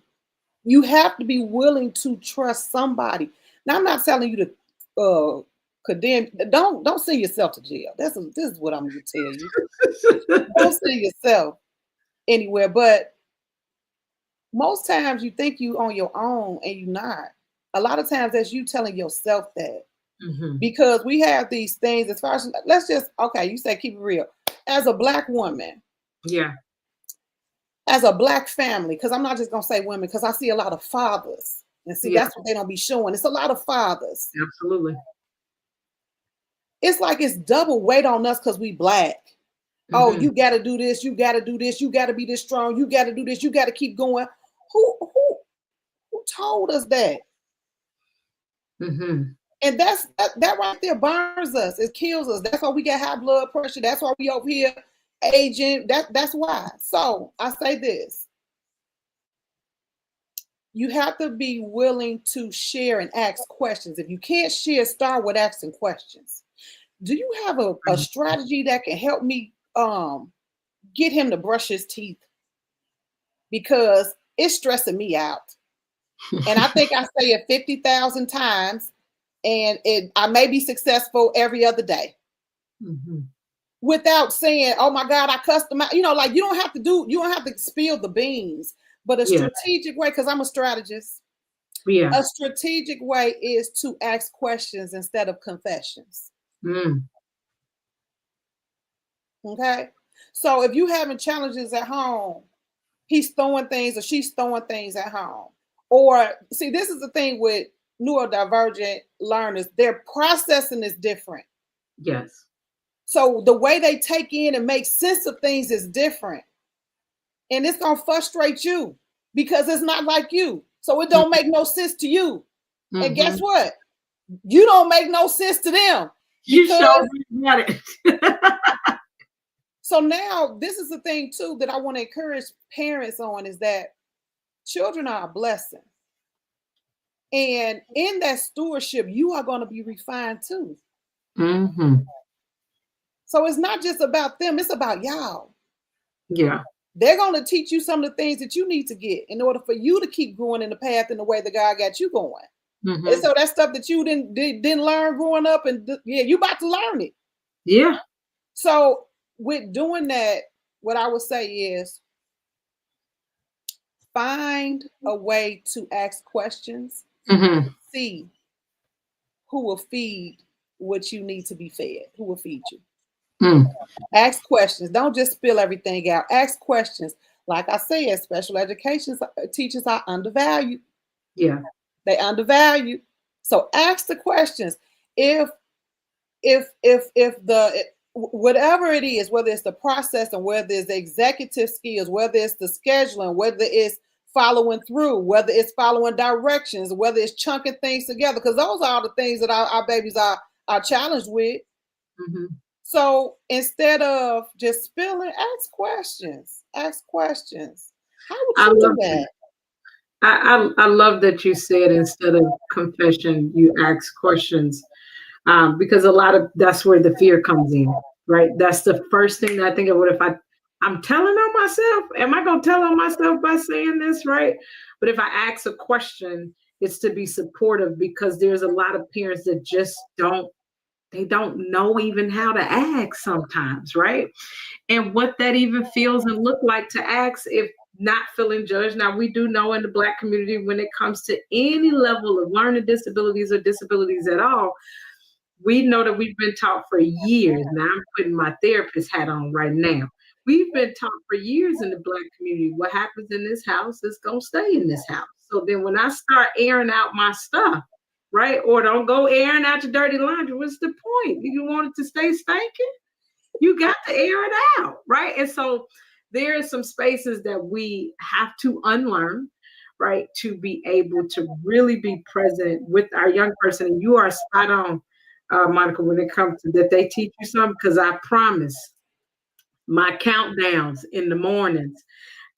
S3: You have to be willing to trust somebody. Now, I'm not telling you to condemn. Don't send yourself to jail. This is what I'm going to tell you. Don't send yourself anywhere. But most times you think you on your own, and you're not. A lot of times that's you telling yourself that.
S1: Mm-hmm.
S3: Because we have these things, as far as, let's just, okay, you say keep it real. As a Black woman,
S1: Yeah.
S3: as a Black family, because I'm not just going to say women, because I see a lot of fathers. And see, that's what they don't be showing. It's a lot of fathers.
S1: Absolutely.
S3: It's like it's double weight on us because we Black. Mm-hmm. Oh, you got to do this. You got to do this. You got to be this strong. You got to do this. You got to keep going. Who told us that?
S1: Mm-hmm.
S3: And that right there burns us. It kills us. That's why we get high blood pressure. That's why we over here aging. That's why. So I say this. You have to be willing to share and ask questions. If you can't share, start with asking questions. Do you have a strategy that can help me get him to brush his teeth? Because it's stressing me out. And I think I say it 50,000 times. And I may be successful every other day. Mm-hmm. Without saying, oh my God, I cussed them out. You don't have to spill the beans, but a strategic way, because I'm a strategist. Yeah. A strategic way is to ask questions instead of confessions. Mm. Okay. So if you're having challenges at home, he's throwing things or she's throwing things at home. Or see, this is the thing with neurodivergent learners, their processing is different.
S1: Yes.
S3: So the way they take in and make sense of things is different. And it's going to frustrate you because it's not like you. So it don't make no sense to you. Mm-hmm. And guess what? You don't make no sense to them.
S1: You sure got it.
S3: So now this is the thing too that I want to encourage parents on, is that children are a blessing. And in that stewardship, you are going to be refined too. Mm-hmm. So it's not just about them, it's about y'all.
S1: Yeah.
S3: They're going to teach you some of the things that you need to get in order for you to keep growing in the path and the way that God got you going. Mm-hmm. And so that stuff that you didn't learn growing up, and you about to learn it.
S1: Yeah.
S3: So with doing that, what I would say is find a way to ask questions. Mm-hmm. See who will feed what you need to be fed, who will feed you. Mm. Ask questions. Don't just spill everything out. Ask questions. Like I said, special education teachers are undervalued.
S1: Yeah.
S3: They undervalued. So ask the questions. If the whatever it is, whether it's the process and whether it's the executive skills, whether it's the scheduling, whether it's following through, whether it's following directions, whether it's chunking things together, because those are all the things that our babies are challenged with.
S1: Mm-hmm.
S3: So instead of just spilling, ask questions. Ask questions. How would
S1: I
S3: you do
S1: love
S3: that?
S1: I love that you said instead of confession, you ask questions, because a lot of that's where the fear comes in, right? That's the first thing that I think of. What if I'm telling on myself? Am I gonna tell on myself by saying this, right? But if I ask a question, it's to be supportive, because there's a lot of parents that just don't know even how to ask sometimes, right? And what that even feels and look like to ask if not feeling judged. Now, we do know in the Black community, when it comes to any level of learning disabilities or disabilities at all, we know that we've been taught for years. Now, I'm putting my therapist hat on right now. We've been taught for years in the Black community, what happens in this house is going to stay in this house. So then when I start airing out my stuff, right? Or don't go airing out your dirty laundry, what's the point? You want it to stay stinking? You got to air it out, right? And so there are some spaces that we have to unlearn, right, to be able to really be present with our young person. And you are spot on, Monica, when it comes to that they teach you something, because I promise my countdowns in the mornings,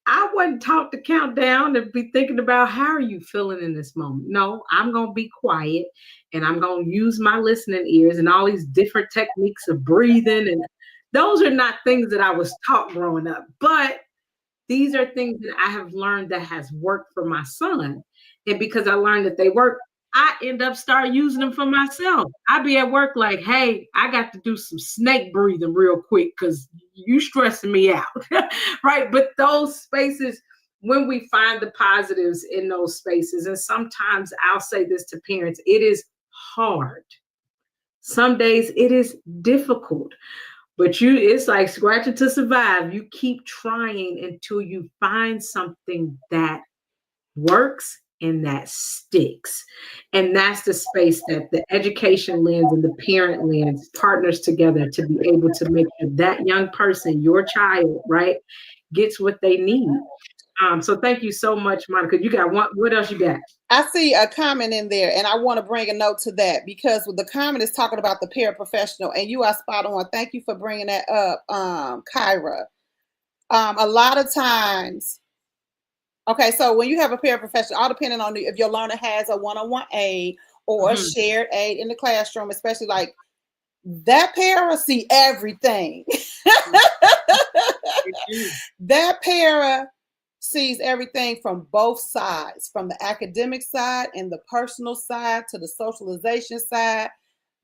S1: I wasn't taught to count down and be thinking about how are you feeling in this moment. No, I'm going to be quiet and I'm going to use my listening ears and all these different techniques of breathing. And those are not things that I was taught growing up, but these are things that I have learned that has worked for my son. And because I learned that they work, I end up start using them for myself. I be at work like, hey, I got to do some snake breathing real quick because you stressing me out. Right. But those spaces, when we find the positives in those spaces, and sometimes I'll say this to parents, it is hard. Some days it is difficult. But it's like scratching to survive. You keep trying until you find something that works and that sticks. And that's the space that the education lens and the parent lens partners together to be able to make sure that young person, your child, right, gets what they need. So thank you so much, Monica. You got one. What else you got?
S3: I see a comment in there, and I want to bring a note to that, because the comment is talking about the paraprofessional, and you are spot on. Thank you for bringing that up, Kyra. A lot of times, okay, so when you have a paraprofessional, all depending on if your learner has a one-on-one aid or a shared aid in the classroom, especially like that para see everything. That para sees everything from both sides, from the academic side and the personal side to the socialization side.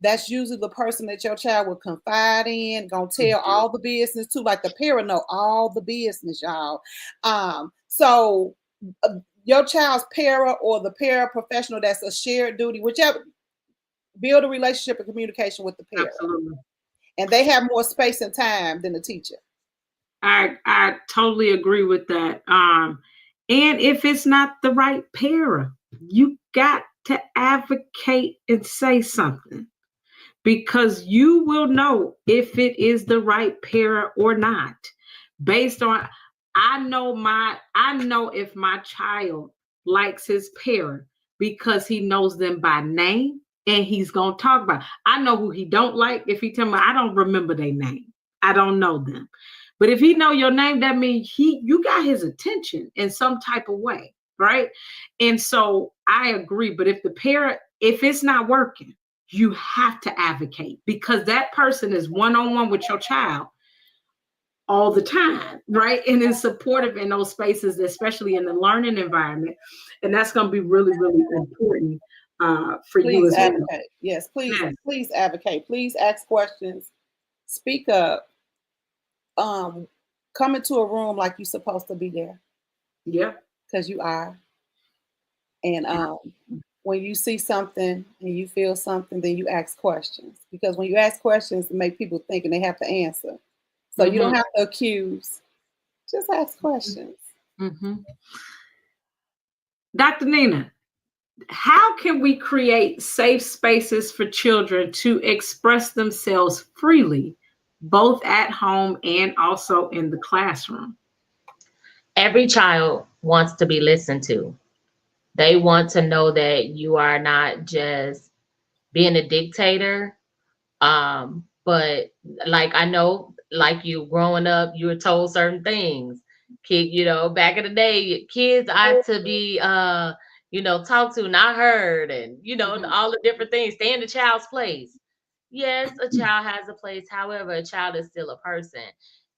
S3: That's usually the person that your child will confide in, gonna tell all the business to, like the para know all the business, y'all. So your child's para or the paraprofessional, that's a shared duty, whichever, build a relationship and communication with the para.
S1: Absolutely.
S3: And they have more space and time than the teacher.
S1: I totally agree with that. And if it's not the right para, you got to advocate and say something, because you will know if it is the right para or not based on, I know if my child likes his para because he knows them by name and he's going to talk about it. I know who he don't like if he tell me I don't remember their name. I don't know them. But if he know your name, that means you got his attention in some type of way, right? And so I agree. But if it's not working, you have to advocate, because that person is one-on-one with your child all the time, right? And is supportive in those spaces, especially in the learning environment. And that's going to be really, really important for you as
S3: well. Yes, please advocate. Please ask questions. Speak up. Come into a room like you're supposed to be there.
S1: Yeah.
S3: Because you are. And when you see something and you feel something, then you ask questions. Because when you ask questions, it makes people think and they have to answer. So you don't have to accuse. Just ask questions.
S1: Dr. Nina, how can we create safe spaces for children to express themselves freely, both at home and also in the classroom?
S2: Every child wants to be listened to. They want to know that you are not just being a dictator. But like I know, like you growing up, you were told certain things. Kid, back in the day, kids ought to be talked to, not heard, and all the different things. Stay in the child's place. Yes, a child has a place. However, a child is still a person.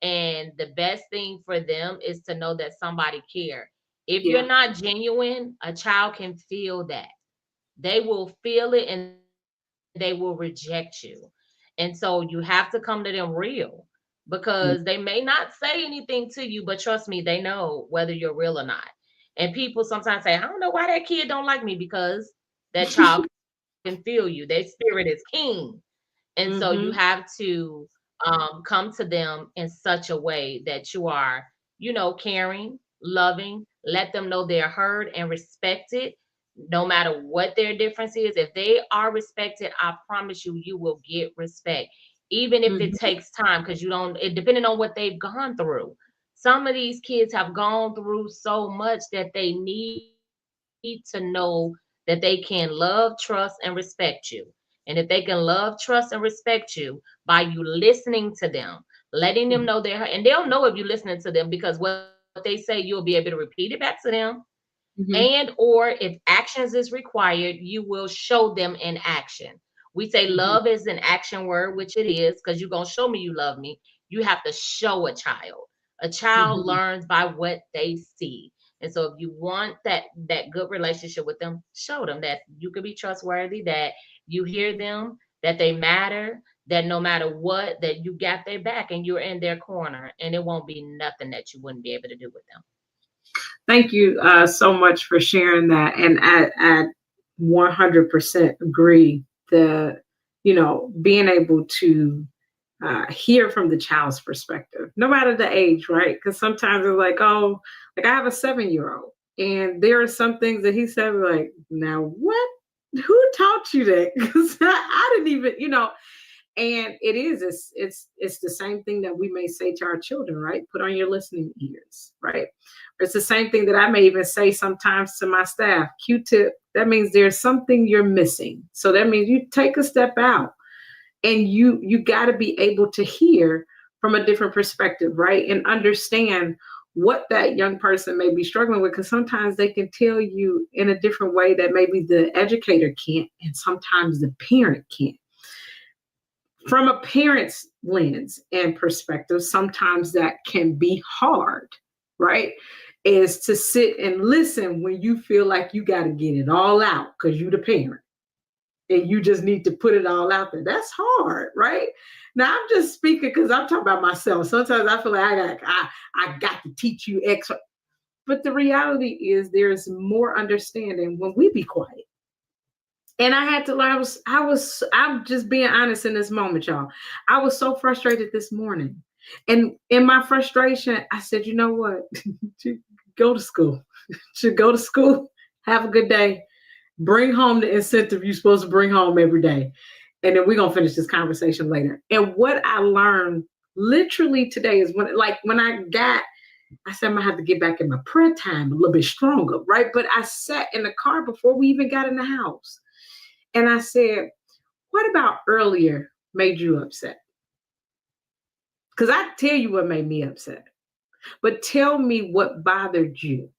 S2: And the best thing for them is to know that somebody cares. If
S1: Yeah.
S2: you're not genuine, a child can feel that. They will feel it and they will reject you. And so you have to come to them real, because they may not say anything to you, but trust me, they know whether you're real or not. And people sometimes say, I don't know why that kid don't like me, because that child can feel you. Their spirit is king. And so you
S1: Mm-hmm.
S2: have to come to them in such a way that you are, caring, loving, let them know they're heard and respected, no matter what their difference is. If they are respected, I promise you, you will get respect, even if it
S1: Mm-hmm.
S2: takes time, because depending on what they've gone through. Some of these kids have gone through so much that they need to know that they can love, trust, and respect you. And if they can love, trust, and respect you by you listening to them, letting them know and they'll know if you're listening to them, because what they say, you'll be able to repeat it back to them. And
S1: Mm-hmm.
S2: or if actions is required, you will show them in action. We say love
S1: Mm-hmm.
S2: is an action word, which it is, because you're going to show me you love me. You have to show a child. A child
S1: Mm-hmm.
S2: learns by what they see. And so if you want that good relationship with them, show them that you can be trustworthy, that you hear them, that they matter, that no matter what, that you got their back and you're in their corner, and it won't be nothing that you wouldn't be able to do with them.
S1: Thank you so much for sharing that. And I 100% agree that, being able to hear from the child's perspective, no matter the age, right? Because sometimes it's like, oh, like I have a 7-year-old, and there are some things that he said, like, now what? Who taught you that? Because I didn't even, and it's the same thing that we may say to our children, right? Put on your listening ears, right? It's the same thing that I may even say sometimes to my staff. Q-tip, that means there's something you're missing. So that means you take a step out, and you got to be able to hear from a different perspective, right? And understand what that young person may be struggling with, because sometimes they can tell you in a different way that maybe the educator can't, and sometimes the parent can't. From a parent's lens and perspective, sometimes that can be hard, right? Is to sit and listen when you feel like you got to get it all out because you the parent and you just need to put it all out there. That's hard, right? Now I'm just speaking because I'm talking about myself. Sometimes I feel like I got to teach you X, but the reality is there's more understanding when we be quiet. And I had to learn. I'm just being honest in this moment, y'all. I was so frustrated this morning. And in my frustration, I said, you know what? Go to school. Should go to school, have a good day, bring home the incentive you're supposed to bring home every day. And then we're gonna finish this conversation later. And what I learned literally today is when I said I'm gonna have to get back in my prayer time a little bit stronger, right? But I sat in the car before we even got in the house. And I said, what about earlier made you upset? Because I tell you what made me upset, but tell me what bothered you.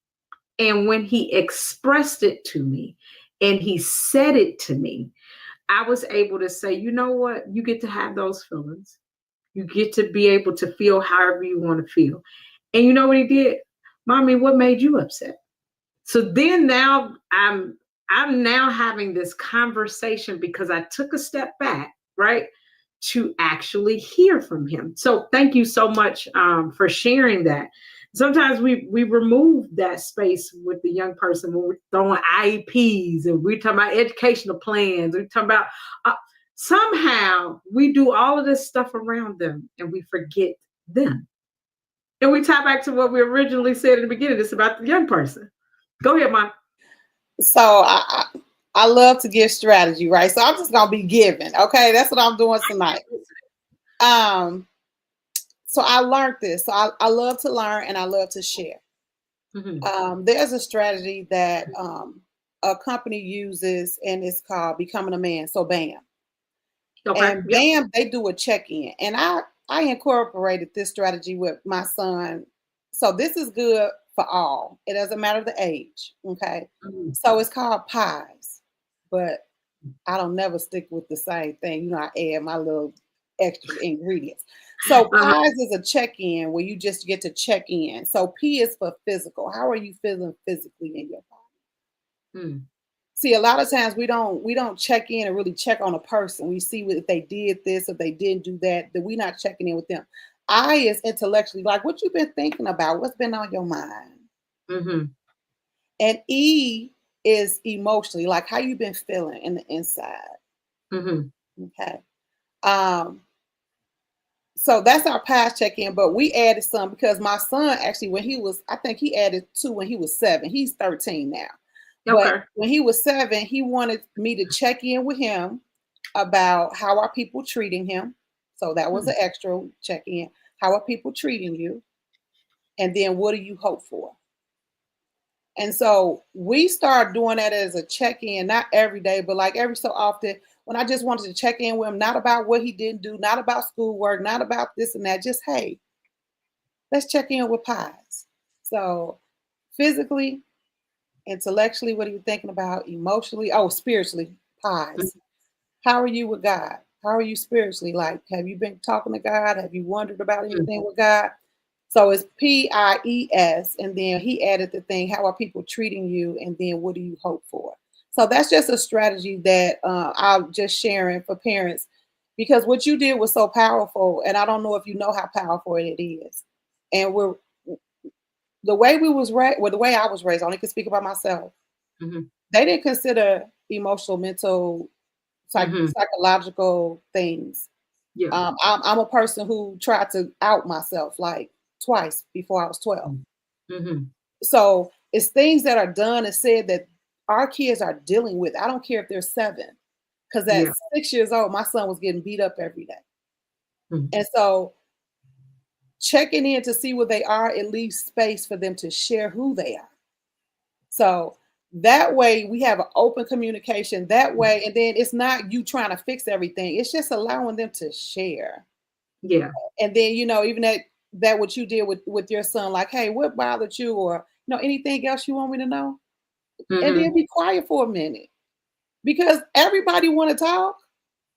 S1: And when he expressed it to me and he said it to me, I was able to say, you know what? You get to have those feelings. You get to be able to feel however you want to feel. And you know what he did? Mommy, what made you upset? So then now I'm now having this conversation because I took a step back, right, to actually hear from him. So thank you so much for sharing that. Sometimes we remove that space with the young person when we're throwing IEPs and we're talking about educational plans. We're talking about somehow we do all of this stuff around them and we forget them. And we tie back to what we originally said in the beginning. It's about the young person. Go ahead, Mom.
S3: So I love to give strategy, right? So I'm just gonna be giving. Okay, that's what I'm doing tonight. So I learned this. So I love to learn and I love to share. There's a strategy that a company uses, and it's called Becoming a Man. So BAM.
S1: Okay.
S3: And
S1: Yep.
S3: BAM, they do a check-in. And I incorporated this strategy with my son. So this is good for all. It doesn't matter the age. Okay. So it's called pies, but I don't never stick with the same thing. You know, I add my little extra ingredients. So pies is a check-in where you just get to check in. So P is for physical. How are you feeling physically in your body? See, a lot of times we don't check in and really check on a person. We see if they did this, if they didn't do that, that we're not checking in with them. I is intellectually, like what you've been thinking about, what's been on your mind. And E is emotionally, like how you've been feeling in the inside. Okay. So that's our past check-in, but we added some because my son actually, I think he added 2 when he was 7. He's 13 now. But when he was 7, he wanted me to check in with him about how are people treating him. So that was an extra check-in. How are people treating you? And then what do you hope for? And so we start doing that as a check-in, not every day, but like every so often, when I just wanted to check in with him, not about what he didn't do, not about schoolwork, not about this and that, just, hey, let's check in with pies. So physically, intellectually, what are you thinking about? Emotionally, spiritually, pies. How are you with God? How are you spiritually? Like, have you been talking to God? Have you wondered about anything with God? So it's PIES, and then he added the thing, how are people treating you? And then what do you hope for? So that's just a strategy that I'm just sharing for parents, because what you did was so powerful. And I don't know if you know how powerful it is. And the way we was raised, the way I was raised, I only can speak about myself. They didn't consider emotional, mental, psychological things.
S1: Yeah.
S3: I'm a person who tried to out myself like twice before I was 12. So it's things that are done and said that our kids are dealing with. I don't care if they're 7, because at 6 years old, my son was getting beat up every day. And so checking in to see where they are, it leaves space for them to share who they are. So that way we have an open communication that way. And then it's not you trying to fix everything. It's just allowing them to share.
S1: Yeah.
S3: And then, even that what you did with your son, like, hey, what bothered you? Or, anything else you want me to know? And then be quiet for a minute, because everybody want to talk.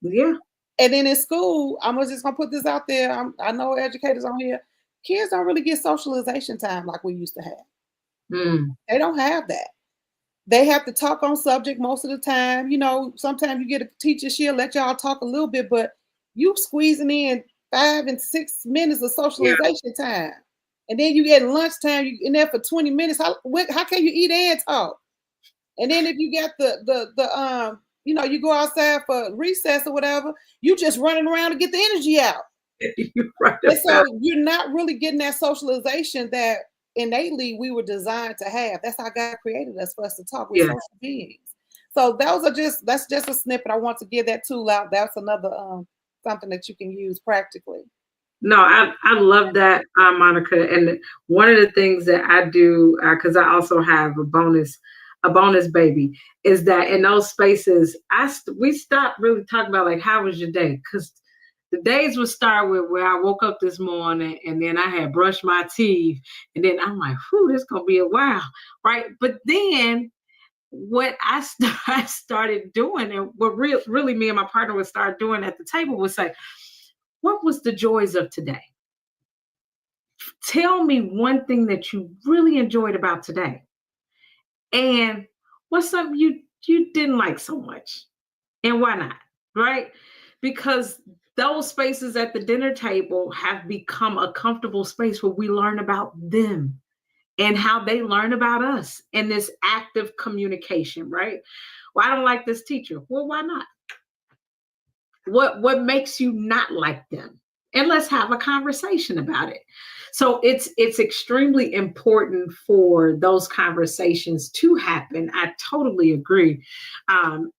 S1: Yeah.
S3: And then in school, I'm just going to put this out there. I know educators on here. Kids don't really get socialization time like we used to have. They don't have that. They have to talk on subject most of the time. Sometimes you get a teacher, she'll let y'all talk a little bit, but you squeezing in 5 and 6 minutes of socialization time. And then you get lunchtime, you in there for 20 minutes. How can you eat and talk? And then if you get you go outside for recess or whatever, you just running around to get the energy out. And so you're not really getting that socialization that innately we were designed to have. That's how God created us, for us to talk with social beings. So that's just a snippet. I want to give that tool out. That's another something that you can use practically.
S1: No, I love that, Monica. And one of the things that I do, because I also have a bonus baby, is that in those spaces, we stop really talking about like, how was your day? Because the days would start with where I woke up this morning and then I had brushed my teeth, and then I'm like, whew, this is gonna be a while, right? But then what I started doing, and what really me and my partner would start doing at the table, was say, what was the joys of today? Tell me one thing that you really enjoyed about today. And what's something you didn't like so much? And why not? Right? Because those spaces at the dinner table have become a comfortable space where we learn about them and how they learn about us in this active communication, right? Well, I don't like this teacher. Well, why not? What makes you not like them? And let's have a conversation about it. So it's extremely important for those conversations to happen. I totally agree. And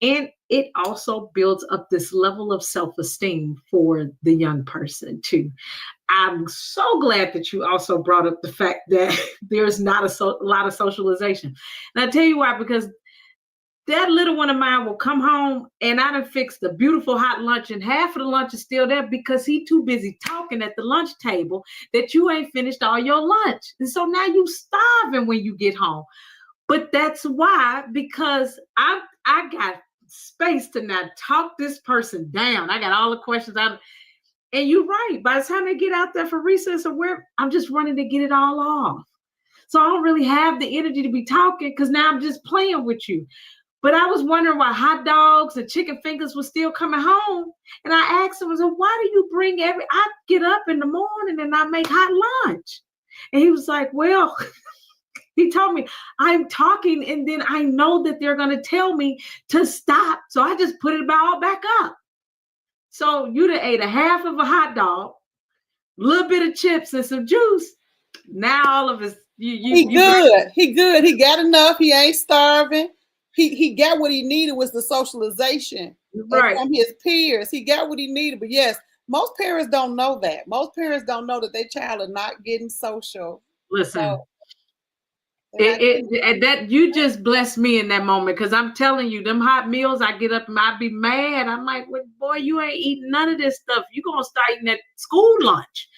S1: it also builds up this level of self-esteem for the young person too. I'm so glad that you also brought up the fact that there's not a lot of socialization. And I tell you why, because that little one of mine will come home and I done fixed a beautiful hot lunch and half of the lunch is still there because he too busy talking at the lunch table that you ain't finished all your lunch. And so now you starving when you get home. But that's why, because I got space to not talk this person down. I got all the questions out. And you're right. By the time they get out there for recess or where, I'm just running to get it all off. So I don't really have the energy to be talking because now I'm just playing with you. But I was wondering why hot dogs and chicken fingers were still coming home. And I asked him, I said, why do you bring I get up in the morning and I make hot lunch. And he was like, well, he told me I'm talking and then I know that they're going to tell me to stop. So I just put it all back up. So you'd have ate a half of a hot dog, a little bit of chips and some juice. Now all of us,
S3: He good. He good. He got enough. He ain't starving. He got what he needed was the socialization from his peers. He got what he needed. But yes, most parents don't know that. Most parents don't know that their child is not getting social.
S1: Listen. So, that you just blessed me in that moment because I'm telling you, them hot meals, I get up and I be mad. I'm like, well, boy, you ain't eating none of this stuff. You're going to start eating that school lunch.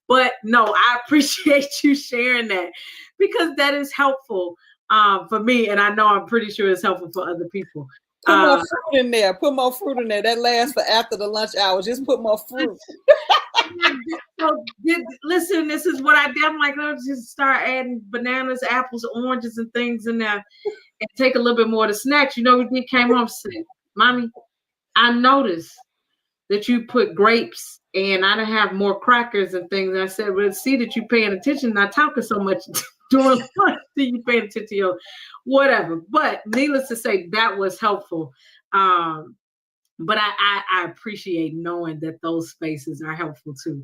S1: But no, I appreciate you sharing that because that is helpful for me. And I know I'm pretty sure it's helpful for other people.
S3: Put more fruit in there. Put more fruit in there. That lasts for after the lunch hour. Just put more fruit.
S1: So, listen, this is what I did. I'm like, let's just start adding bananas, apples, oranges, and things in there and take a little bit more of the snacks. You know, we came home and said, Mommy, I noticed that you put grapes and I didn't have more crackers and things. And I said, well, see that you're paying attention, not talking so much during lunch, you paying attention to your whatever. But needless to say, that was helpful. But I appreciate knowing that those spaces are helpful too.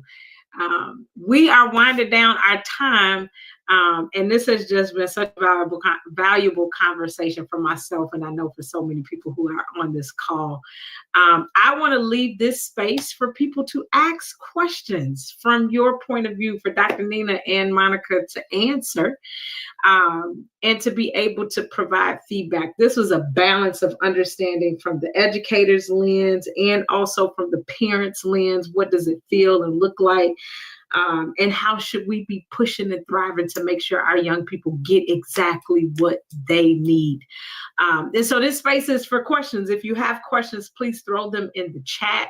S1: We are winding down our time. And this has just been such a valuable conversation for myself. And I know for so many people who are on this call. I want to leave this space for people to ask questions from your point of view for Dr. Nina and Monica to answer. And to be able to provide feedback. This was a balance of understanding from the educator's lens and also from the parent's lens. What does it feel and look like? And how should we be pushing and thriving to make sure our young people get exactly what they need? And so this space is for questions. If you have questions, please throw them in the chat.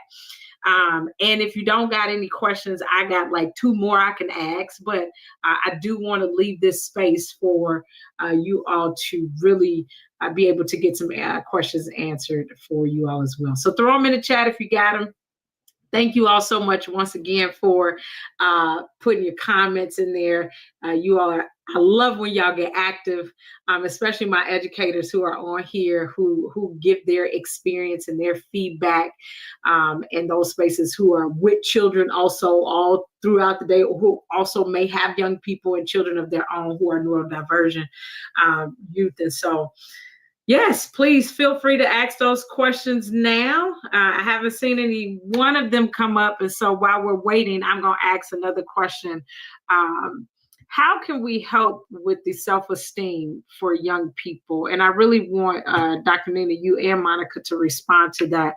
S1: And if you don't got any questions, I got like 2 more I can ask, but I do want to leave this space for you all to really be able to get some questions answered for you all as well. So throw them in the chat if you got them. Thank you all so much once again for putting your comments in there. You all are, I love when y'all get active, especially my educators who are on here who give their experience and their feedback in those spaces, who are with children also all throughout the day, who also may have young people and children of their own who are neurodivergent youth. And so, yes, please feel free to ask those questions now. I haven't seen any one of them come up. And so while we're waiting, I'm going to ask another question. How can we help with the self-esteem for young people? And I really want Dr. Nina, you and Monica to respond to that.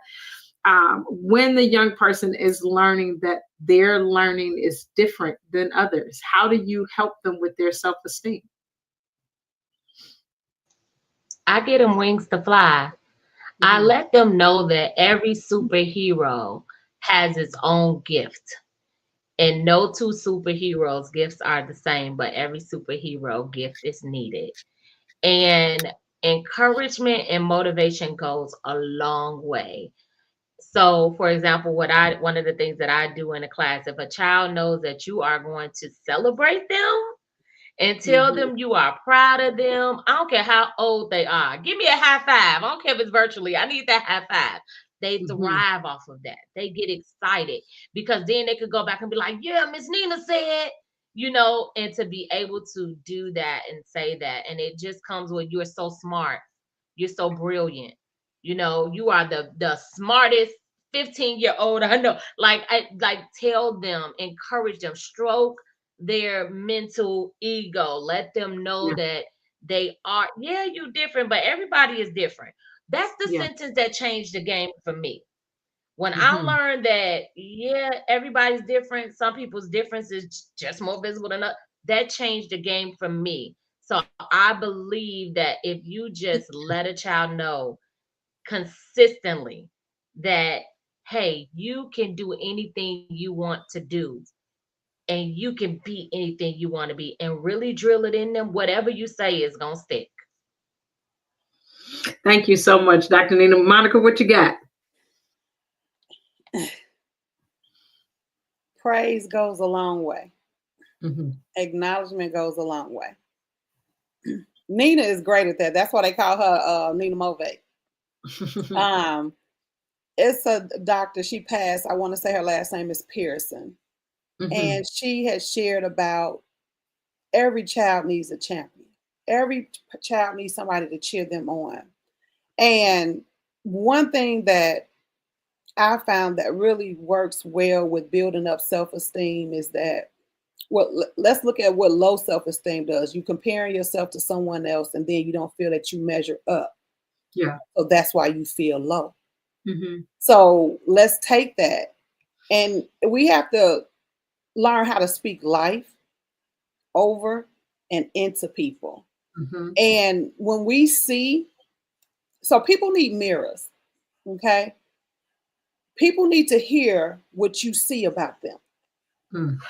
S1: When the young person is learning that their learning is different than others, how do you help them with their self-esteem?
S2: I get them wings to fly. I let them know that every superhero has its own gift. And no 2 superheroes' gifts are the same, but every superhero gift is needed. And encouragement and motivation goes a long way. So, for example, one of the things that I do in a class, if a child knows that you are going to celebrate them, and tell them you are proud of them. I don't care how old they are. Give me a high five. I don't care if it's virtually. I need that high five. They thrive off of that. They get excited because then they could go back and be like, yeah, Miss Nina said, you know, and to be able to do that and say that. And it just comes with, you're so smart. You're so brilliant. You know, you are the smartest 15-year-old. I know, like tell them, encourage them, stroke their mental ego. Let them know
S1: Yeah.
S2: that they are, yeah, you different, but everybody is different. That's the
S1: Yeah.
S2: sentence that changed the game for me. When I
S1: Mm-hmm.
S2: learned that, yeah, everybody's different, some people's difference is just more visible than others, that changed the game for me. So I believe that if you just let a child know consistently that, hey, you can do anything you want to do and you can be anything you want to be, and really drill it in them, whatever you say is going to stick.
S1: Thank you so much, Dr. Nina. Monica, what you got?
S3: Praise goes a long way.
S1: Mm-hmm.
S3: Acknowledgement goes a long way. Nina is great at that. That's why they call her Nina Movey. It's a doctor. She passed. I want to say her last name is Pearson.
S1: Mm-hmm.
S3: And she has shared about every child needs a champion. Every child needs somebody to cheer them on. And one thing that I found that really works well with building up self-esteem is that, well, let's look at what low self-esteem does. You comparing yourself to someone else, and then you don't feel that you measure up.
S1: Yeah.
S3: So that's why you feel low.
S1: Mm-hmm.
S3: So let's take that. And we have to learn how to speak life over and into people.
S1: Mm-hmm.
S3: And when we see, so people need mirrors, okay? People need to hear what you see about them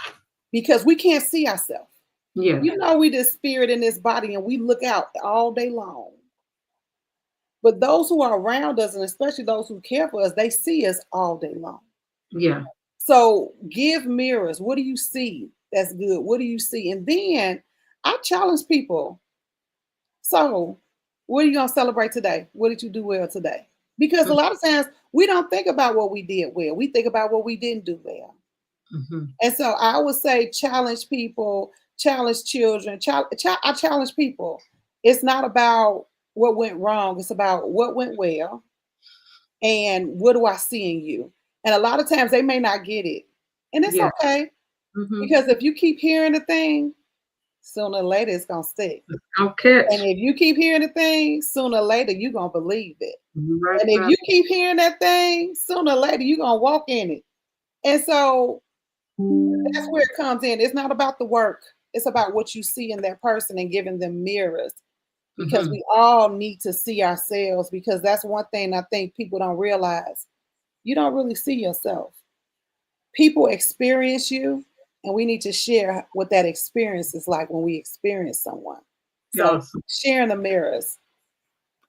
S3: because we can't see ourselves.
S1: Yeah.
S3: You know, we this spirit in this body and we look out all day long. But those who are around us, and especially those who care for us, they see us all day long.
S1: Yeah.
S3: So give mirrors. What do you see? That's good. What do you see? And then I challenge people. So, what are you going to celebrate today? What did you do well today? Because a lot of times we don't think about what we did well. We think about what we didn't do well.
S1: Mm-hmm.
S3: And so I would say challenge people, challenge children. I challenge people. It's not about what went wrong. It's about what went well and what do I see in you? And a lot of times they may not get it. And it's
S1: Yeah.
S3: okay.
S1: Mm-hmm.
S3: Because if you keep hearing the thing, sooner or later it's going to stick.
S1: Okay.
S3: And if you keep hearing the thing, sooner or later you're going to believe it.
S1: Right.
S3: And if you keep hearing that thing, sooner or later you're going to walk in it. And so that's where it comes in. It's not about the work. It's about what you see in that person and giving them mirrors. Because
S1: Mm-hmm.
S3: we all need to see ourselves, because that's one thing I think people don't realize. You don't really see yourself. People experience you, and we need to share what that experience is like when we experience someone. So
S1: Awesome.
S3: sharing the mirrors.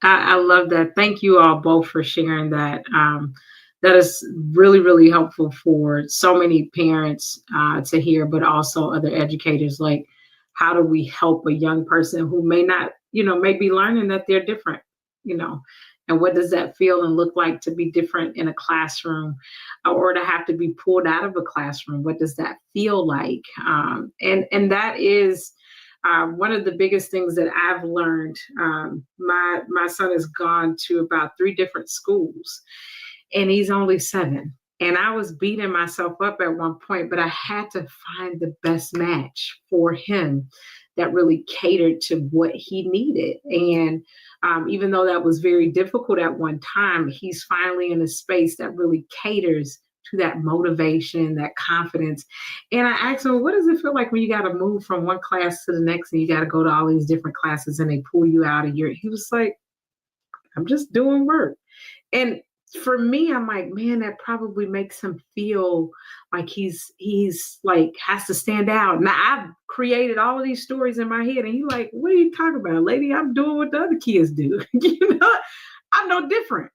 S1: I love that. Thank you all both for sharing that. That is really, really helpful for so many parents to hear, but also other educators. Like, how do we help a young person who may not, may be learning that they're different, and what does that feel and look like to be different in a classroom or to have to be pulled out of a classroom? What does that feel like? And that is one of the biggest things that I've learned. My son has gone to about 3 different schools, and he's only 7. And I was beating myself up at one point, but I had to find the best match for him that really catered to what he needed. And even though that was very difficult at one time, he's finally in a space that really caters to that motivation, that confidence. And I asked him, what does it feel like when you got to move from one class to the next and you got to go to all these different classes and they pull you out of your, he was like, I'm just doing work. And for me, I'm like, man, that probably makes him feel like he's like has to stand out. Now I've created all of these stories in my head, and he's like, what are you talking about, lady? I'm doing what the other kids do. I'm no different.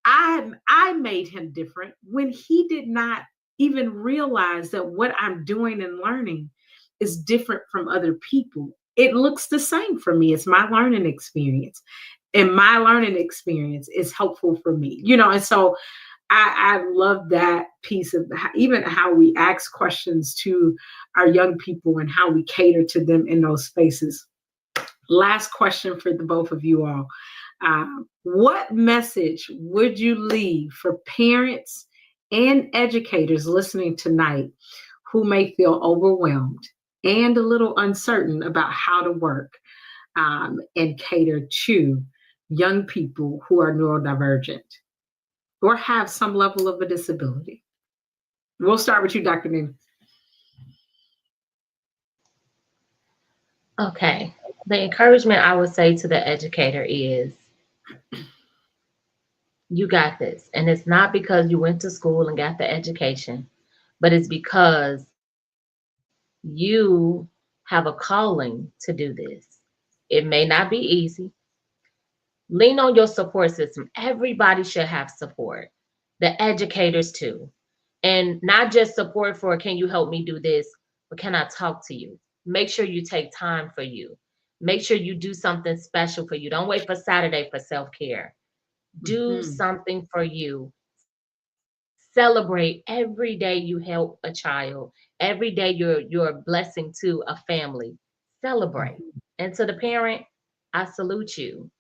S1: I made him different when he did not even realize that what I'm doing and learning is different from other people. It looks the same for me. It's my learning experience. And my learning experience is helpful for me, and so I love that piece of even how we ask questions to our young people and how we cater to them in those spaces. Last question for the both of you all. What message would you leave for parents and educators listening tonight who may feel overwhelmed and a little uncertain about how to work and cater to young people who are neurodivergent or have some level of a disability. We'll start with you, Dr. Nina.
S2: Okay. The encouragement I would say to the educator is you got this. And it's not because you went to school and got the education, but it's because you have a calling to do this. It may not be easy. Lean on your support system. Everybody should have support, the educators too. And not just support for, can you help me do this, but can I talk to you? Make sure you take time for you. Make sure you do something special for you. Don't wait for Saturday for self care. Do
S1: Mhm.
S2: something for you. Celebrate every day you help a child. Every day you're a blessing to a family. Celebrate.
S1: Mhm.
S2: And to the parent, I salute you.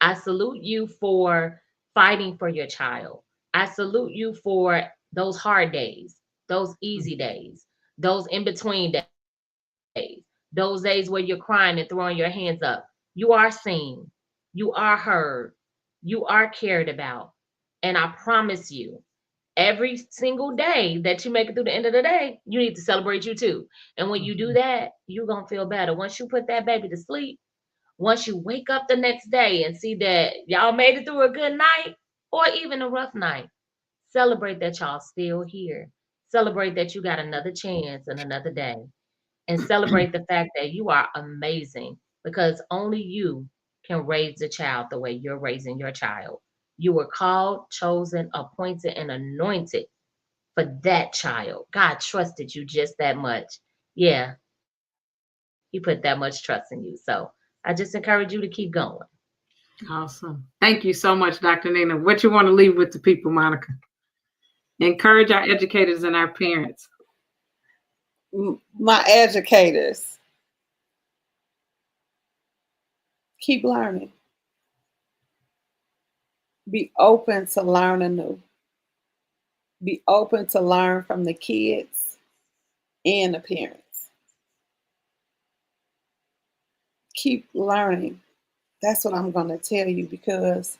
S2: I salute you for fighting for your child. I salute you for those hard days, those easy days, those in between days, those days where you're crying and throwing your hands up. You are seen, you are heard, you are cared about. And I promise you, every single day that you make it through the end of the day, you need to celebrate you too. And when you do
S1: Mhm.
S2: that, you're going to feel better. Once you put that baby to sleep, once you wake up the next day and see that y'all made it through a good night or even a rough night, celebrate that y'all still here. Celebrate that you got another chance and another day. And celebrate the fact that you are amazing because only you can raise the child the way you're raising your child. You were called, chosen, appointed, and anointed for that child. God trusted you just that much. Yeah, He put that much trust in you. So I just encourage you to keep going.
S1: Awesome. Thank you so much, Dr. Nina. What you want to leave with the people, Monica? Encourage our educators and our parents.
S3: My educators, keep learning. Be open to learn anew. Be open to learn from the kids and the parents. Keep learning. That's what I'm going to tell you, because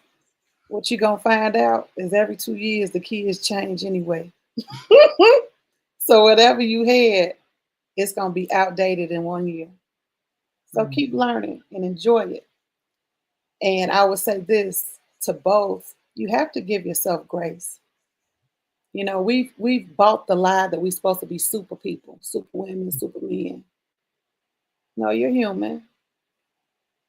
S3: what you're going to find out is every 2 years the kids change anyway. So whatever you had, it's going to be outdated in 1 year. So keep learning and enjoy it. And I would say this to both: you have to give yourself grace. You know, we've bought the lie that we're supposed to be super people, super women, super men. No, you're human.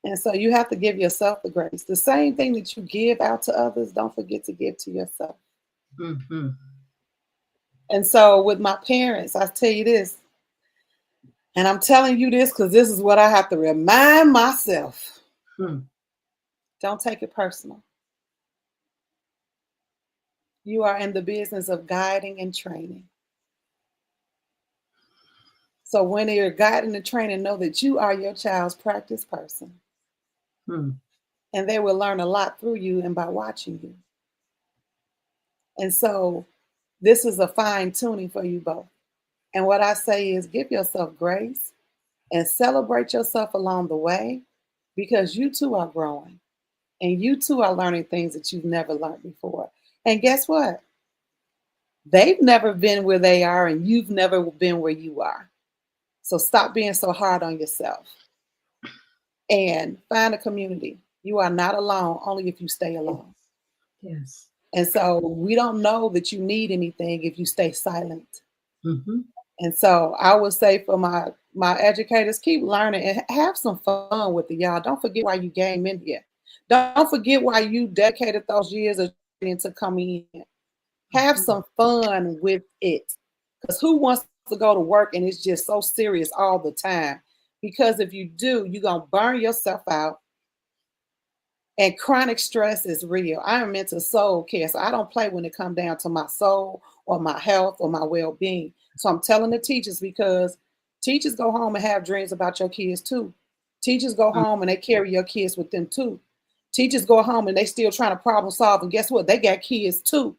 S3: And so you have to give yourself the grace. The same thing that you give out to others, don't forget to give to yourself.
S1: Mm-hmm.
S3: And so with my parents, I tell you this, and I'm telling you this because this is what I have to remind myself.
S1: Hmm.
S3: Don't take it personal. You are in the business of guiding and training. So when you're guiding and training, know that you are your child's practice person.
S1: Hmm.
S3: And they will learn a lot through you and by watching you. And so this is a fine tuning for you both. And what I say is give yourself grace and celebrate yourself along the way, because you too are growing and you too are learning things that you've never learned before. And guess what? They've never been where they are and you've never been where you are. So stop being so hard on yourself and find a community. You are not alone, only if you stay alone.
S1: Yes.
S3: And so we don't know that you need anything if you stay silent.
S1: Mm-hmm.
S3: And so I would say for my educators, keep learning and have some fun with it, y'all. Don't forget why you came in here. Don't forget why you dedicated those years of training to come in. Have some fun with it. Because who wants to go to work and it's just so serious all the time? Because if you do, you're going to burn yourself out. And chronic stress is real. I am into soul care, so I don't play when it comes down to my soul or my health or my well-being. So I'm telling the teachers, because teachers go home and have dreams about your kids too. Teachers go home and they carry your kids with them too. Teachers go home and they still trying to problem solve, and guess what? They got kids too.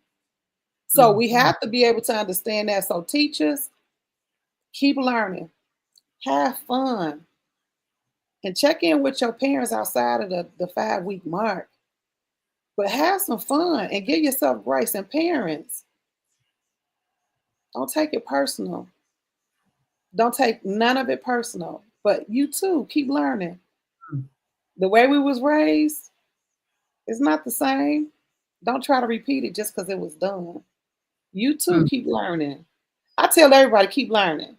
S3: So we have to be able to understand that. So teachers, keep learning, have fun, and check in with your parents outside of the 5-week mark. But have some fun and give yourself grace. And parents, don't take it personal. Don't take none of it personal. But you too, keep learning. The way we was raised is not the same. Don't try to repeat it just because it was done. You too, keep learning. I tell everybody, keep learning.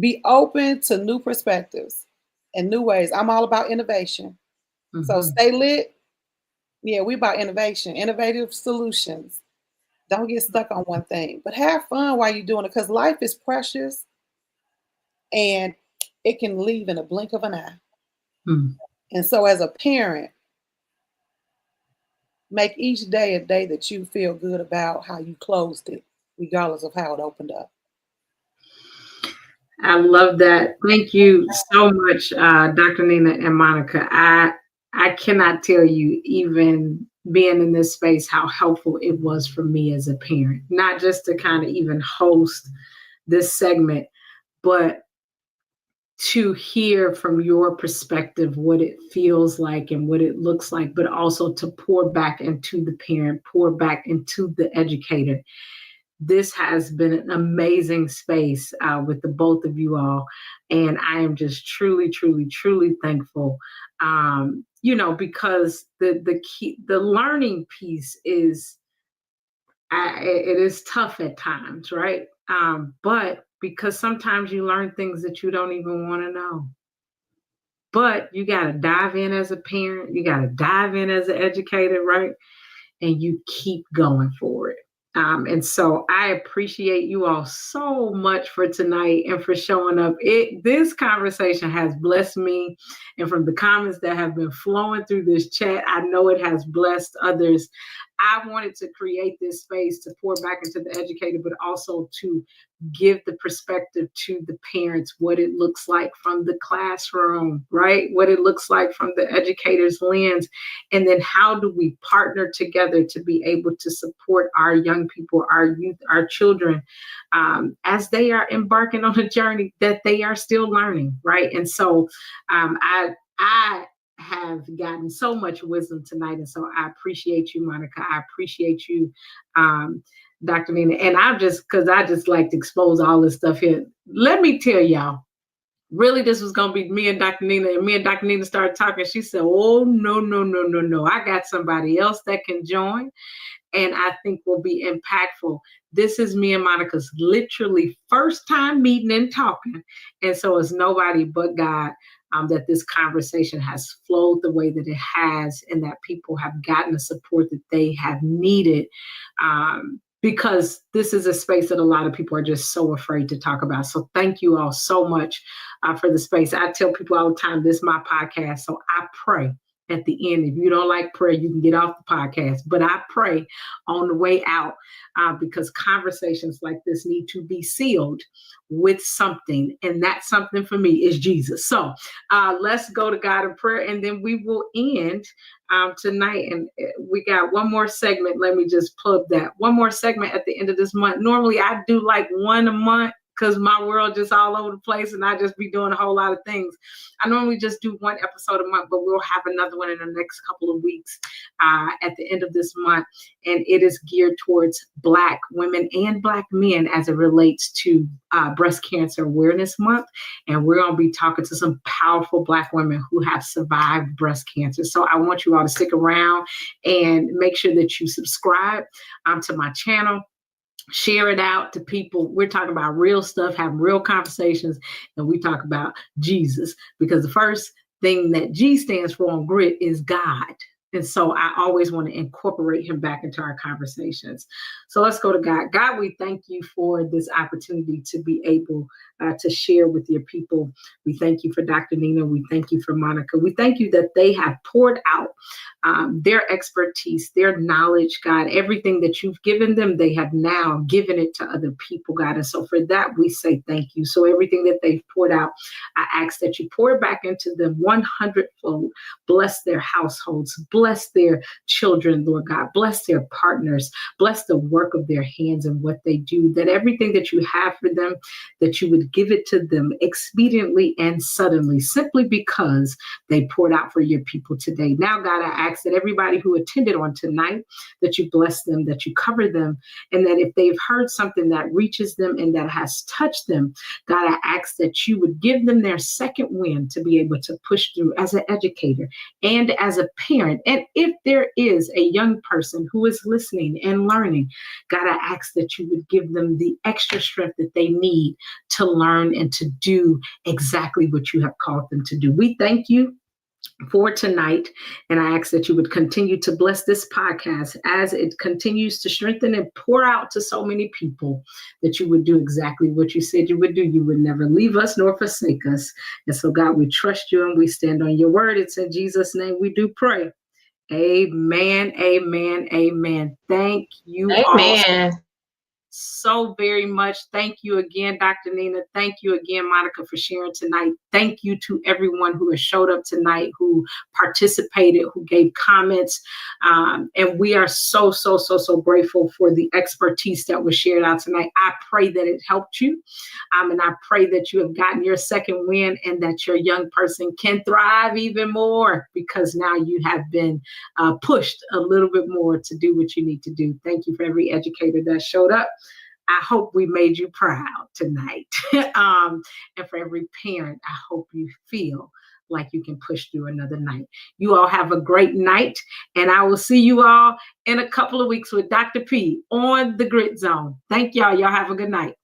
S3: Be open to new perspectives and new ways. I'm all about innovation. So stay lit. Yeah, we about innovation, innovative solutions. Don't get stuck on one thing, but have fun while you're doing it, because life is precious and it can leave in a blink of an eye. And so as a parent, make each day a day that you feel good about how you closed it, regardless of how it opened up.
S1: I love that. Thank you so much, Dr. Nina and Monica. I cannot tell you, even being in this space, how helpful it was for me as a parent, not just to kind of even host this segment, but to hear from your perspective what it feels like and what it looks like, but also to pour back into the parent, pour back into the educator. This has been an amazing space with the both of you all. And I am just truly, truly, truly thankful, because the key, the learning piece is, it is tough at times, right? But because sometimes you learn things that you don't even want to know. But you got to dive in as a parent. You got to dive in as an educator, right? And you keep going for it. And so I appreciate you all so much for tonight and for showing up. This conversation has blessed me. And from the comments that have been flowing through this chat, I know it has blessed others. I wanted to create this space to pour back into the educator, but also to give the perspective to the parents, what it looks like from the classroom, right? What it looks like from the educator's lens. And then how do we partner together to be able to support our young people, our youth, our children, as they are embarking on a journey that they are still learning, right? And so I have gotten so much wisdom tonight. And so I appreciate you, Monica. I appreciate you, Dr. Nina. And I just like to expose all this stuff here. Let me tell y'all, really, this was going to be me and Dr. Nina. And me and Dr. Nina started talking. She said, oh, no. I got somebody else that can join. And I think will be impactful. This is me and Monica's literally first time meeting and talking. And so it's nobody but God that this conversation has flowed the way that it has, and that people have gotten the support that they have needed. Because this is a space that a lot of people are just so afraid to talk about. So thank you all so much for the space. I tell people all the time, this is my podcast. So I pray at the end, if you don't like prayer, you can get off the podcast. But I pray on the way out because conversations like this need to be sealed with something. And that something for me is Jesus. So let's go to God in prayer, and then we will end tonight. And we got one more segment. Let me just plug that. One more segment at the end of this month. Normally I do like one a month, because my world just all over the place and I just be doing a whole lot of things. I normally just do one episode a month, but we'll have another one in the next couple of weeks at the end of this month. And it is geared towards Black women and Black men as it relates to Breast Cancer Awareness Month. And we're going to be talking to some powerful Black women who have survived breast cancer. So I want you all to stick around and make sure that you subscribe to my channel. Share it out to people. We're talking about real stuff, having real conversations, and we talk about Jesus, because the first thing that G stands for on grit is God. And so I always want to incorporate him back into our conversations. So let's go to God. God, we thank you for this opportunity to be able to share with your people. We thank you for Dr. Nina. We thank you for Monica. We thank you that they have poured out their expertise, their knowledge, God, everything that you've given them, they have now given it to other people, God. And so for that, we say thank you. So everything that they've poured out, I ask that you pour back into them 100-fold. Bless their households, bless Bless their children, Lord God. Bless their partners. Bless the work of their hands and what they do, that everything that you have for them, that you would give it to them expediently and suddenly, simply because they poured out for your people today. Now, God, I ask that everybody who attended on tonight, that you bless them, that you cover them, and that if they've heard something that reaches them and that has touched them, God, I ask that you would give them their second wind to be able to push through as an educator and as a parent. And if there is a young person who is listening and learning, God, I ask that you would give them the extra strength that they need to learn and to do exactly what you have called them to do. We thank you for tonight, and I ask that you would continue to bless this podcast as it continues to strengthen and pour out to so many people, that you would do exactly what you said you would do. You would never leave us nor forsake us. And so, God, we trust you and we stand on your word. It's in Jesus' name we do pray. Amen, amen, amen. Thank you all
S2: Amen.
S1: so very much. Thank you again, Dr. Nina. Thank you again, Monica, for sharing tonight. Thank you to everyone who has showed up tonight, who participated, who gave comments. And we are so grateful for the expertise that was shared out tonight. I pray that it helped you. And I pray that you have gotten your second win and that your young person can thrive even more, because now you have been pushed a little bit more to do what you need to do. Thank you for every educator that showed up. I hope we made you proud tonight. And for every parent, I hope you feel like you can push through another night. You all have a great night, and I will see you all in a couple of weeks with Dr. P on the Grit Zone. Thank y'all. Y'all have a good night.